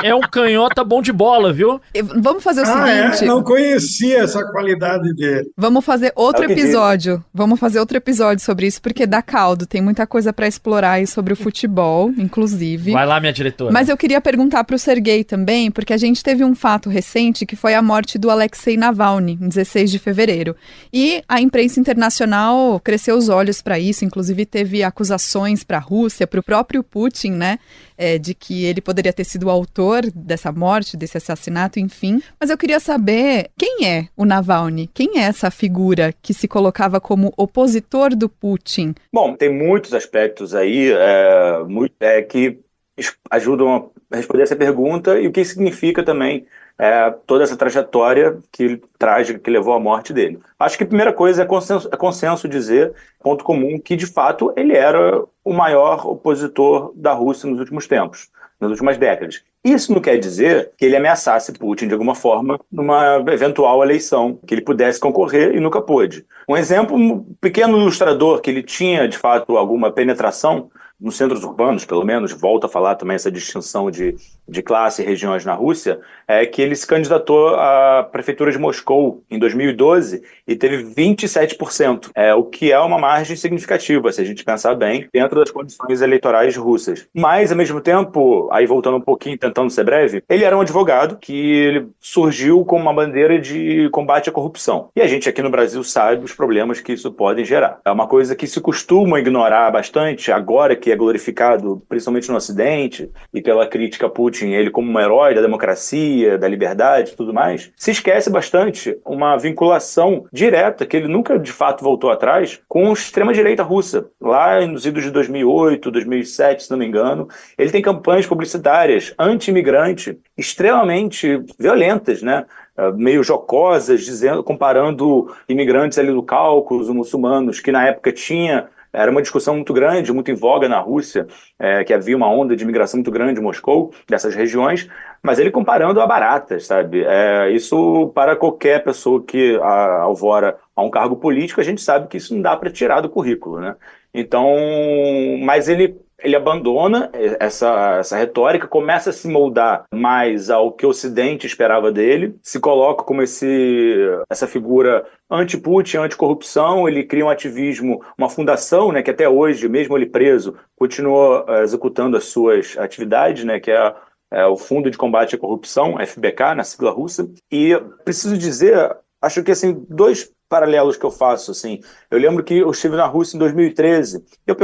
é um canhota bom de bola, viu? Vamos fazer o seguinte. Não conhecia essa qualidade dele. Vamos fazer outro É o que episódio. Vamos fazer outro episódio sobre isso, porque dá caldo. Tem muita coisa para explorar aí sobre o futebol, inclusive. Vai lá, minha diretora. Mas eu queria perguntar para o Serguei também, porque a gente teve um fato recente que foi a morte do Alexei Navalny, em 16 de fevereiro. E a imprensa internacional cresceu os olhos para isso, inclusive teve acusações para a Rússia, para o próprio Putin, né? De que ele poderia ter sido o autor dessa morte, desse assassinato, enfim. Mas eu queria saber quem é o Navalny? Quem é essa figura que se colocava como opositor do Putin? Bom, tem muitos aspectos aí que ajudam a responder essa pergunta e o que significa também toda essa trajetória trágica que levou à morte dele. Acho que a primeira coisa é consenso dizer, ponto comum, que de fato ele era o maior opositor da Rússia nos últimos tempos, nas últimas décadas. Isso não quer dizer que ele ameaçasse Putin de alguma forma numa eventual eleição, que ele pudesse concorrer e nunca pôde. Um exemplo, um pequeno ilustrador que ele tinha de fato alguma penetração nos centros urbanos, pelo menos, volta a falar também essa distinção de classe e regiões na Rússia, é que ele se candidatou à prefeitura de Moscou em 2012 e teve 27%, o que é uma margem significativa, se a gente pensar bem, dentro das condições eleitorais russas. Mas, ao mesmo tempo, aí voltando um pouquinho, tentando ser breve, ele era um advogado que surgiu com uma bandeira de combate à corrupção. E a gente aqui no Brasil sabe os problemas que isso pode gerar. É uma coisa que se costuma ignorar bastante, agora que é glorificado, principalmente no Ocidente, e pela crítica a Putin, ele como um herói da democracia, da liberdade e tudo mais, se esquece bastante uma vinculação direta, que ele nunca de fato voltou atrás, com a extrema-direita russa. Lá nos idos de 2008, 2007, se não me engano, ele tem campanhas publicitárias anti-imigrante extremamente violentas, né? Meio jocosas, comparando imigrantes ali do Cáucaso, muçulmanos, que na época era uma discussão muito grande, muito em voga na Rússia, que havia uma onda de imigração muito grande em Moscou, dessas regiões, mas ele comparando a baratas, sabe? Isso, para qualquer pessoa que alvora a um cargo político, a gente sabe que isso não dá para tirar do currículo, né? Então, mas ele abandona essa retórica, começa a se moldar mais ao que o Ocidente esperava dele, se coloca como essa figura anti-Putin, anti-corrupção, ele cria um ativismo, uma fundação, né, que até hoje, mesmo ele preso, continua executando as suas atividades, né, que é o Fundo de Combate à Corrupção, FBK, na sigla russa. E preciso dizer, acho que assim, dois paralelos que eu faço, assim. Eu lembro que eu estive na Rússia em 2013. Eu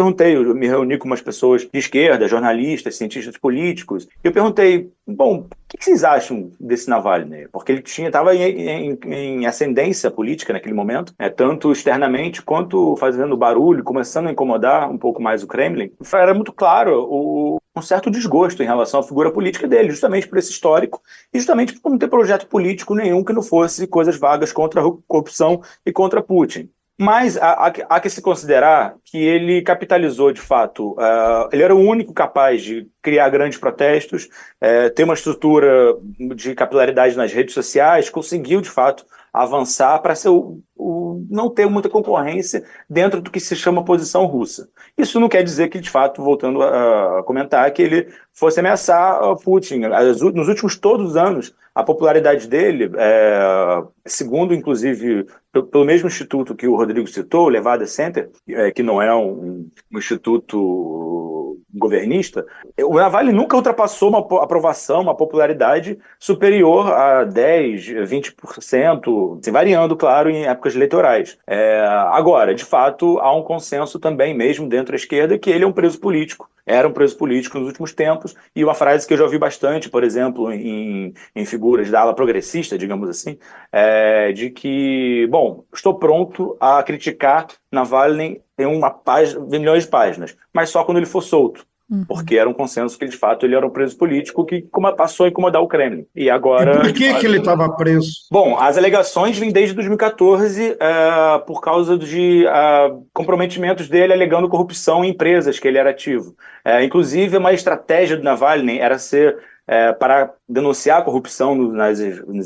me reuni com umas pessoas de esquerda, jornalistas, cientistas políticos, e eu perguntei, bom, o que vocês acham desse Navalny? Porque ele estava em ascendência política naquele momento, tanto externamente quanto fazendo barulho, começando a incomodar um pouco mais o Kremlin. Era muito claro um certo desgosto em relação à figura política dele, justamente por esse histórico e justamente por não ter projeto político nenhum que não fosse coisas vagas contra a corrupção e contra Putin. Mas há que se considerar que ele capitalizou, de fato, ele era o único capaz de criar grandes protestos, ter uma estrutura de capilaridade nas redes sociais, conseguiu, de fato, avançar para ser não ter muita concorrência dentro do que se chama posição russa. Isso não quer dizer que, de fato, voltando a comentar, que ele fosse ameaçar Putin. Nos últimos todos os anos, a popularidade dele, segundo, inclusive, pelo mesmo instituto que o Rodrigo citou, o Levada Center, que não é um instituto governista, o Navalny nunca ultrapassou uma aprovação, uma popularidade superior a 10%, 20%, assim, variando, claro, em épocas eleitorais. Agora, de fato, há um consenso também, mesmo dentro da esquerda, que ele é um preso político. Era um preso político nos últimos tempos, e uma frase que eu já ouvi bastante, por exemplo, em figuras da ala progressista, digamos assim, de que, bom, estou pronto a criticar Navalny em milhões de páginas, mas só quando ele for solto. porque era um consenso que, de fato, ele era um preso político que passou a incomodar o Kremlin. E agora... E por que ele estava preso? Bom, as alegações vêm desde 2014 por causa de comprometimentos dele alegando corrupção em empresas que ele era ativo. Inclusive, uma estratégia do Navalny era ser... para denunciar a corrupção nas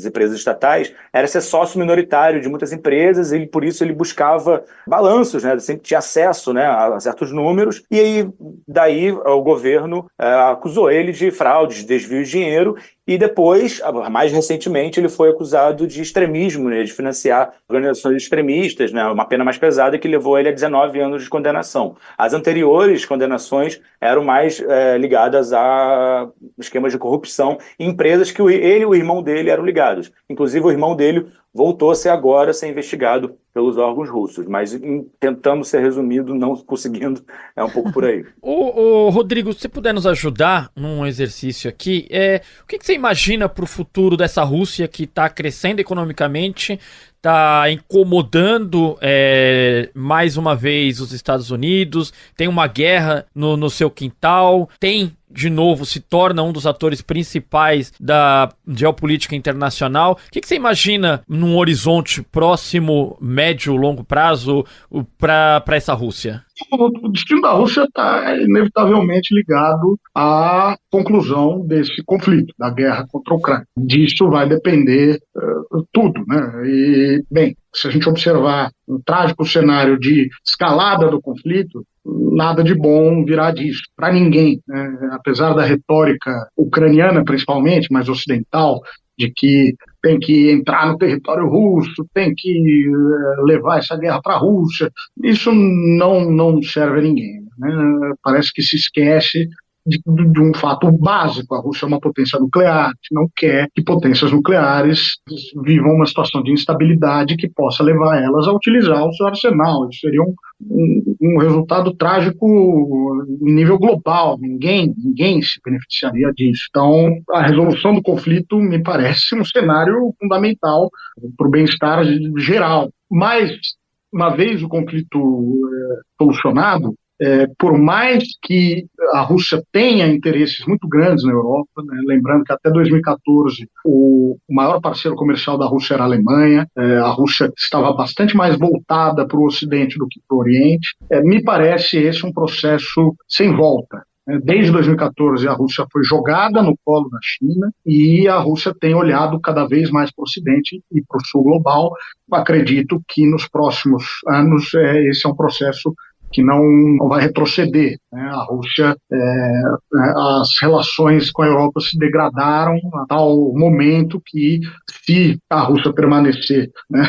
empresas estatais, era ser sócio minoritário de muitas empresas, e por isso ele buscava balanços, né? Sempre tinha acesso, né, a certos números, e aí, daí o governo acusou ele de fraude, de desvio de dinheiro, e depois, mais recentemente, ele foi acusado de extremismo, né, de financiar organizações extremistas, né, uma pena mais pesada que levou ele a 19 anos de condenação. As anteriores condenações eram mais ligadas a esquemas de corrupção em empresas que ele e o irmão dele eram ligados. Inclusive, o irmão dele voltou a ser investigado pelos órgãos russos, mas tentando ser resumido, não conseguindo, é um pouco por aí. Ô, Rodrigo, se você puder nos ajudar num exercício aqui, o que você imagina para o futuro dessa Rússia que está crescendo economicamente, está incomodando mais uma vez os Estados Unidos, tem uma guerra no seu quintal, de novo, se torna um dos atores principais da geopolítica internacional. O que você imagina num horizonte próximo, médio, longo prazo para essa Rússia? O destino da Rússia está inevitavelmente ligado à conclusão desse conflito, da guerra contra a Ucrânia. Disso vai depender tudo, né? E, bem, se a gente observar um trágico cenário de escalada do conflito, nada de bom virá disso, para ninguém, né? Apesar da retórica ucraniana, principalmente, mas ocidental, de que tem que entrar no território russo, tem que levar essa guerra para a Rússia, isso não serve a ninguém, né? Parece que se esquece de um fato básico. A Rússia é uma potência nuclear, que não quer que potências nucleares vivam uma situação de instabilidade que possa levar elas a utilizar o seu arsenal. Isso seria um resultado trágico em nível global. Ninguém se beneficiaria disso. Então, a resolução do conflito me parece um cenário fundamental para o bem-estar geral. Mas, uma vez o conflito solucionado, por mais que a Rússia tenha interesses muito grandes na Europa, né, lembrando que até 2014 o maior parceiro comercial da Rússia era a Alemanha, a Rússia estava bastante mais voltada para o Ocidente do que para o Oriente, me parece esse um processo sem volta. Desde 2014 a Rússia foi jogada no colo da China e a Rússia tem olhado cada vez mais para o Ocidente e para o Sul global. Acredito que nos próximos anos esse é um processo que não vai retroceder, né? A Rússia, as relações com a Europa se degradaram a tal momento que, se a Rússia permanecer, né,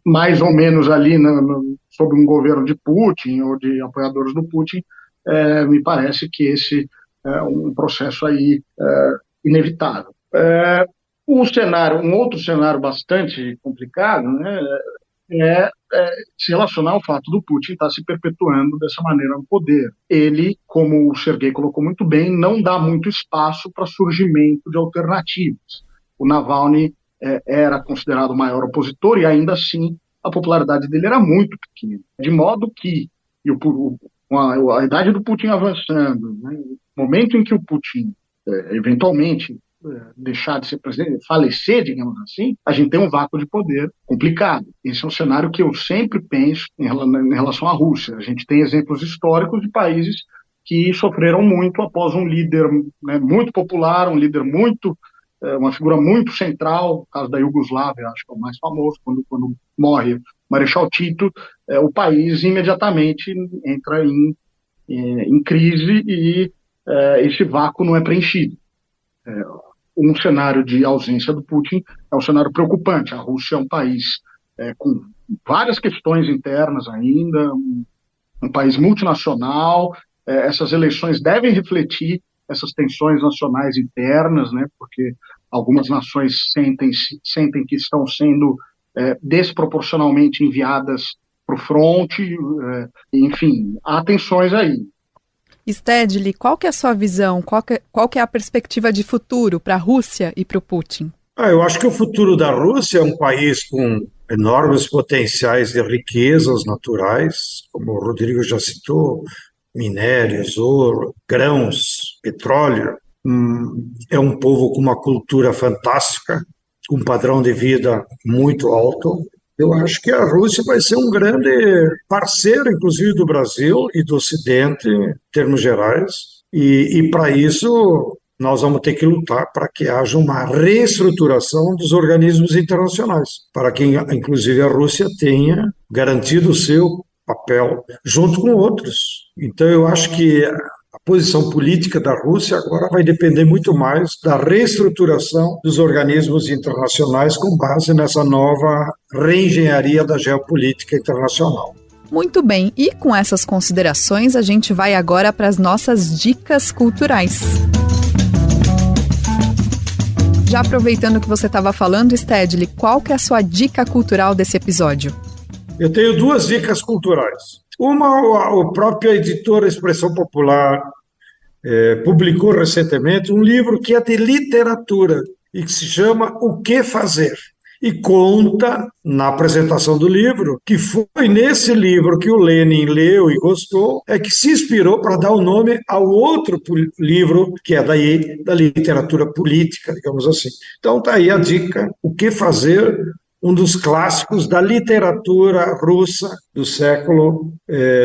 mais ou menos ali sob um governo de Putin ou de apoiadores do Putin, me parece que esse é um processo aí inevitável. Um outro cenário bastante complicado, né, se relacionar ao fato do Putin estar se perpetuando dessa maneira no poder. Ele, como o Sergei colocou muito bem, não dá muito espaço para surgimento de alternativas. O Navalny era considerado o maior opositor e ainda assim a popularidade dele era muito pequena. De modo que, com a idade do Putin avançando, né, no momento em que o Putin eventualmente deixar de ser presidente, falecer, digamos assim, a gente tem um vácuo de poder complicado. Esse é um cenário que eu sempre penso em relação à Rússia. A gente tem exemplos históricos de países que sofreram muito após um líder, né, muito popular, um líder uma figura muito central. O caso da Iugoslávia, acho que é o mais famoso, quando morre o Marechal Tito, o país imediatamente entra em crise e esse vácuo não é preenchido. Um cenário de ausência do Putin é um cenário preocupante. A Rússia é um país com várias questões internas ainda, um país multinacional. Essas eleições devem refletir essas tensões nacionais internas, né, porque algumas nações sentem que estão sendo desproporcionalmente enviadas para o fronte. Enfim, há tensões aí. Stedley, qual que é a sua visão? Qual que é a perspectiva de futuro para a Rússia e para o Putin? Eu acho que o futuro da Rússia é um país com enormes potenciais de riquezas naturais, como o Rodrigo já citou, minérios, ouro, grãos, petróleo. É um povo com uma cultura fantástica, com um padrão de vida muito alto. Eu acho que a Rússia vai ser um grande parceiro, inclusive do Brasil e do Ocidente, em termos gerais, e para isso nós vamos ter que lutar para que haja uma reestruturação dos organismos internacionais, para que, inclusive, a Rússia tenha garantido o seu papel junto com outros. Então, eu acho que a posição política da Rússia agora vai depender muito mais da reestruturação dos organismos internacionais com base nessa nova reengenharia da geopolítica internacional. Muito bem, e com essas considerações a gente vai agora para as nossas dicas culturais. Já aproveitando que você estava falando, Stedley, qual que é a sua dica cultural desse episódio? Eu tenho duas dicas culturais. Uma, o próprio editor Expressão Popular publicou recentemente um livro que é de literatura e que se chama O Que Fazer? E conta, na apresentação do livro, que foi nesse livro que o Lenin leu e gostou, é que se inspirou para dar o nome ao outro livro, que é daí da literatura política, digamos assim. Então está aí a dica, O Que Fazer? Um dos clássicos da literatura russa do século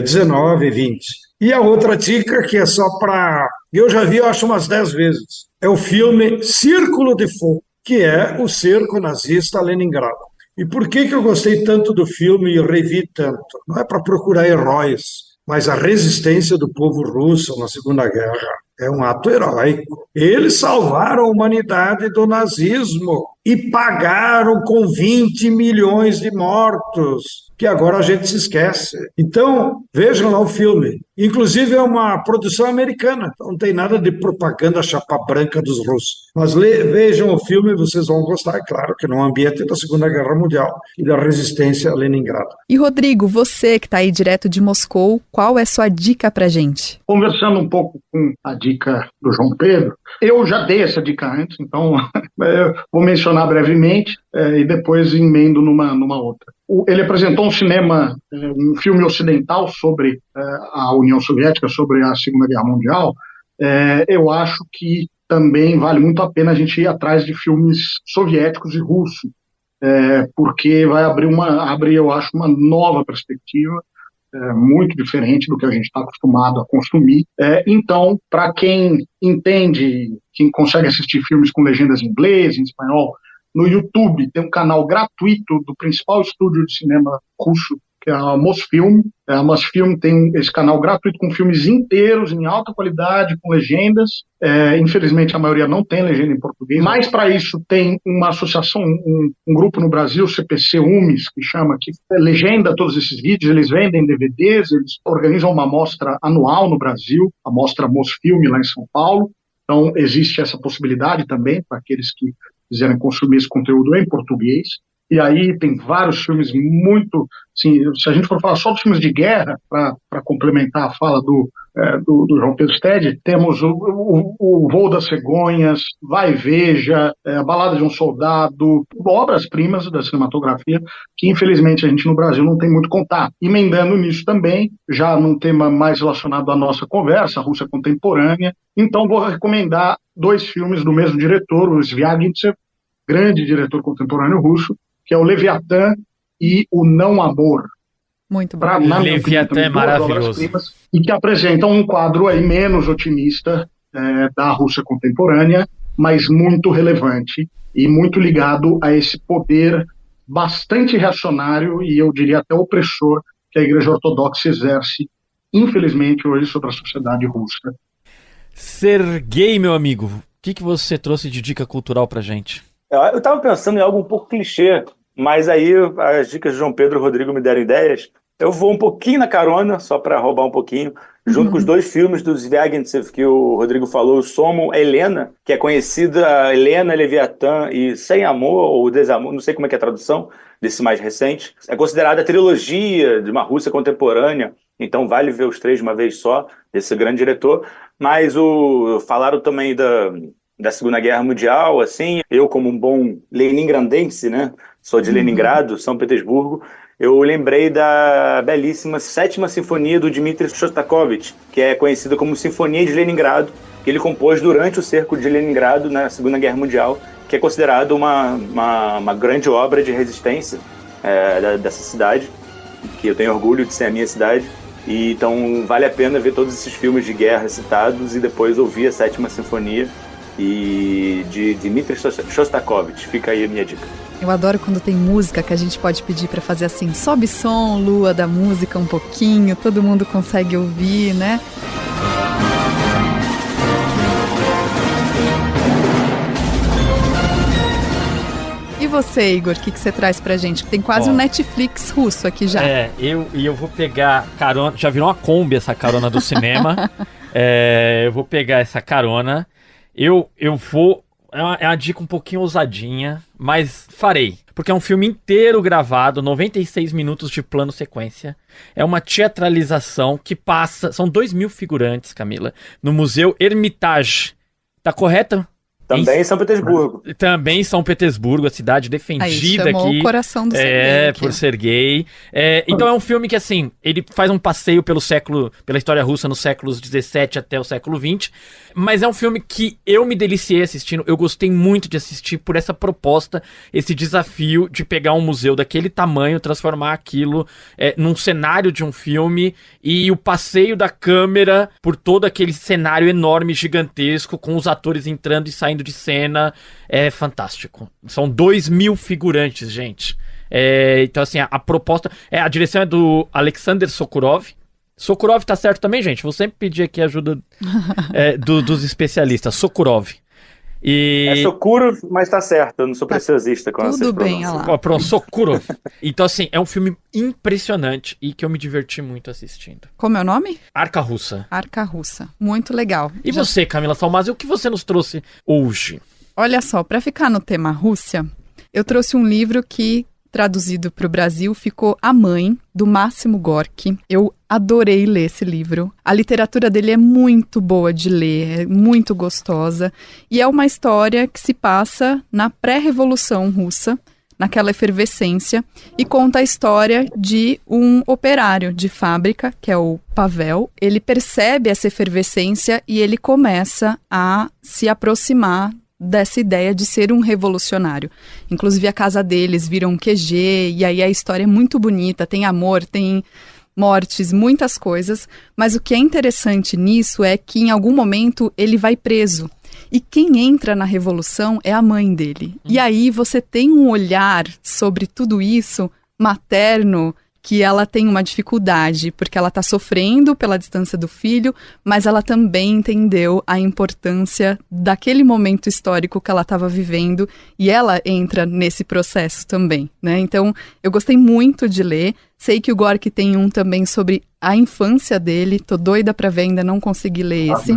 XIX e XX. E a outra dica, que é só para... Eu já vi, eu acho, umas 10 vezes. É o filme Círculo de Fogo, que é o cerco nazista a Leningrado. E por que eu gostei tanto do filme e revi tanto? Não é para procurar heróis, mas a resistência do povo russo na Segunda Guerra é um ato heróico. Eles salvaram a humanidade do nazismo e pagaram com 20 milhões de mortos, que agora a gente se esquece. Então, vejam lá o filme. Inclusive é uma produção americana, então não tem nada de propaganda chapa branca dos russos. Mas vejam o filme e vocês vão gostar, é claro, que no ambiente da Segunda Guerra Mundial e da resistência a Leningrado. E Rodrigo, você que está aí direto de Moscou, qual é sua dica pra gente? Conversando um pouco com a dica do João Pedro, eu já dei essa dica antes, então eu vou mencionar brevemente e depois emendo numa outra. Ele apresentou um filme ocidental sobre a União Soviética, sobre a Segunda Guerra Mundial. Eu acho que também vale muito a pena a gente ir atrás de filmes soviéticos e russos, porque vai abrir, eu acho, uma nova perspectiva, muito diferente do que a gente está acostumado a consumir. Então, para quem entende, quem consegue assistir filmes com legendas em inglês, em espanhol, no YouTube tem um canal gratuito do principal estúdio de cinema russo, que é a Mosfilm. A Mosfilm tem esse canal gratuito com filmes inteiros, em alta qualidade, com legendas. Infelizmente, a maioria não tem legenda em português. Mas, para isso, tem uma associação, um grupo no Brasil, CPC UMES, que chama, que legenda todos esses vídeos. Eles vendem DVDs, eles organizam uma mostra anual no Brasil, a mostra Mosfilm, lá em São Paulo. Então, existe essa possibilidade também para aqueles que quiserem consumir esse conteúdo em português. E aí tem vários filmes muito... Assim, se a gente for falar só dos filmes de guerra, para complementar a fala do João Pedro Stedley, temos o Voo das Cegonhas, Vai e Veja, A Balada de um Soldado, obras-primas da cinematografia, que infelizmente a gente no Brasil não tem muito contato. Emendando nisso também, já num tema mais relacionado à nossa conversa, a Rússia contemporânea, então vou recomendar 2 filmes do mesmo diretor, o Zvyagintsev, grande diretor contemporâneo russo, que é o Leviatã e o Não Amor. Muito bom. Leviatã é maravilhoso. E que apresentam um quadro aí menos otimista da Rússia contemporânea, mas muito relevante e muito ligado a esse poder bastante reacionário e eu diria até opressor que a Igreja Ortodoxa exerce, infelizmente, hoje sobre a sociedade russa. Serguei, meu amigo, o que você trouxe de dica cultural pra gente? Eu estava pensando em algo um pouco clichê, mas aí as dicas de João Pedro e Rodrigo me deram ideias. Eu vou um pouquinho na carona, só para roubar um pouquinho, junto com os 2 filmes do Zvyagintsev que o Rodrigo falou, Somo Helena, que é conhecida Helena, Leviatã e Sem Amor, ou Desamor, não sei como é que é a tradução desse mais recente. É considerada a trilogia de uma Rússia contemporânea, então vale ver os 3 de uma vez só, desse grande diretor. Mas falaram também da Segunda Guerra Mundial, assim, eu como um bom leningrandense, né, sou de Leningrado, São Petersburgo, eu lembrei da belíssima 7ª Sinfonia do Dmitri Shostakovich, que é conhecida como Sinfonia de Leningrado, que ele compôs durante o cerco de Leningrado na Segunda Guerra Mundial, que é considerado uma grande obra de resistência dessa cidade, que eu tenho orgulho de ser a minha cidade. E então vale a pena ver todos esses filmes de guerra citados e depois ouvir a 7ª Sinfonia e de Dmitri Shostakovich. Fica aí a minha dica. Eu adoro quando tem música que a gente pode pedir para fazer assim, sobe som, lua da música um pouquinho, todo mundo consegue ouvir, né? E você, Igor, o que você traz pra gente? Tem quase um Netflix russo aqui já. Eu vou pegar carona, já virou uma Kombi essa carona do cinema. Eu vou pegar essa carona. Eu vou... É uma dica um pouquinho ousadinha, mas farei. Porque é um filme inteiro gravado, 96 minutos de plano sequência. É uma teatralização que passa... São 2.000 figurantes, Camila, no Museu Hermitage. Tá correto? Também em São Petersburgo. Também em São Petersburgo, a cidade defendida aí, chamou aqui. O coração do Serguei. Por Serguei. Então é um filme que, assim, ele faz um passeio pela história russa nos séculos 17 até o século 20. Mas é um filme que eu me deliciei assistindo. Eu gostei muito de assistir por essa proposta, esse desafio de pegar um museu daquele tamanho, transformar aquilo num cenário de um filme e o passeio da câmera por todo aquele cenário enorme, gigantesco, com os atores entrando e saindo de cena. É fantástico. São 2.000 figurantes, gente. Então, assim, a proposta... a direção é do Alexander Sokurov. Sokurov tá certo também, gente? Vou sempre pedir aqui a ajuda dos especialistas. Sokurov. É Sokurov, mas tá certo. Eu não sou preciosista com essas tudo bem, olha lá. Pronto, Sokurov. Então, assim, é um filme impressionante e que eu me diverti muito assistindo. Como é o nome? Arca Russa. Arca Russa. Muito legal. E você, Camila Salmazi, o que você nos trouxe hoje? Olha só, para ficar no tema Rússia, eu trouxe um livro que, traduzido para o Brasil, ficou A Mãe, do Máximo Gorki. Eu adorei ler esse livro. A literatura dele é muito boa de ler, é muito gostosa. E é uma história que se passa na pré-revolução russa, naquela efervescência, e conta a história de um operário de fábrica, que é o Pavel. Ele percebe essa efervescência e ele começa a se aproximar dessa ideia de ser um revolucionário. Inclusive a casa deles vira um QG, e aí a história é muito bonita, tem amor, tem mortes, muitas coisas, mas o que é interessante nisso é que em algum momento ele vai preso. E quem entra na revolução é a mãe dele. E aí você tem um olhar sobre tudo isso materno, que ela tem uma dificuldade, porque ela está sofrendo pela distância do filho, mas ela também entendeu a importância daquele momento histórico que ela estava vivendo, e ela entra nesse processo também, né? Então, eu gostei muito de ler. Sei que o Gorki tem um também sobre a infância dele, tô doida para ver, ainda não consegui ler esse.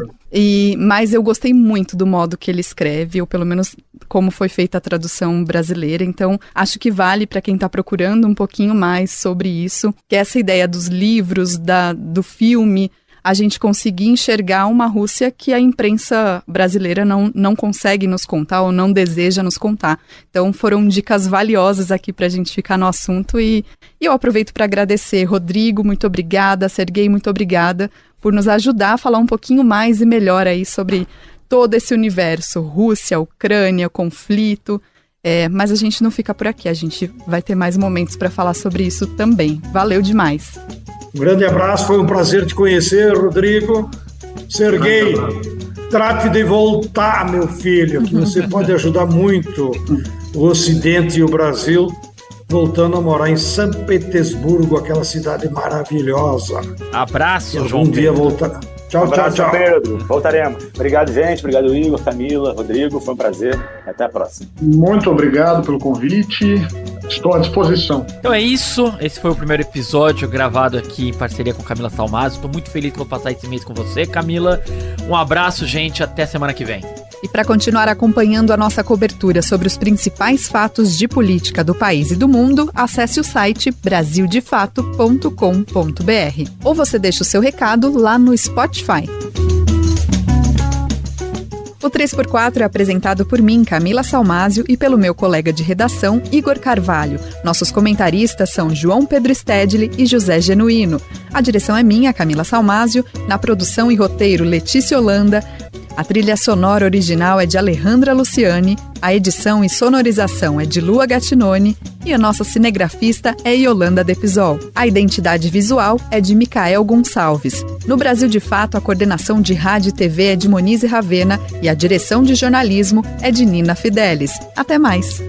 Mas eu gostei muito do modo que ele escreve, ou pelo menos como foi feita a tradução brasileira. Então, acho que vale para quem está procurando um pouquinho mais sobre isso, que é essa ideia dos livros, do filme, a gente conseguir enxergar uma Rússia que a imprensa brasileira não consegue nos contar ou não deseja nos contar. Então foram dicas valiosas aqui para a gente ficar no assunto, e eu aproveito para agradecer. Rodrigo, muito obrigada. Serguei, muito obrigada por nos ajudar a falar um pouquinho mais e melhor aí sobre todo esse universo, Rússia, Ucrânia, conflito. Mas a gente não fica por aqui, a gente vai ter mais momentos para falar sobre isso também. Valeu demais. Um grande abraço, foi um prazer te conhecer, Rodrigo. Serguei, trate de voltar, meu filho, que você pode ajudar muito o Ocidente e o Brasil, voltando a morar em São Petersburgo, aquela cidade maravilhosa. Abraço, João Pedro. Um dia voltar. Tchau, tchau, Pedro. Voltaremos. Obrigado, gente. Obrigado, Igor, Camila, Rodrigo. Foi um prazer. Até a próxima. Muito obrigado pelo convite. Estou à disposição. Então é isso. Esse foi o primeiro episódio gravado aqui em parceria com Camila Salmazi. Estou muito feliz por passar esse mês com você, Camila. Um abraço, gente. Até semana que vem. E para continuar acompanhando a nossa cobertura sobre os principais fatos de política do país e do mundo, acesse o site brasildefato.com.br. Ou você deixa o seu recado lá no Spotify. O 3x4 é apresentado por mim, Camila Salmásio, e pelo meu colega de redação, Igor Carvalho. Nossos comentaristas são João Pedro Stedley e José Genuíno. A direção é minha, Camila Salmásio, na produção e roteiro, Letícia Holanda. A trilha sonora original é de Alejandra Luciani, a edição e sonorização é de Lua Gattinoni e a nossa cinegrafista é Yolanda Depisol. A identidade visual é de Micael Gonçalves. No Brasil de Fato, a coordenação de rádio e TV é de Monize Ravena e a direção de jornalismo é de Nina Fidelis. Até mais!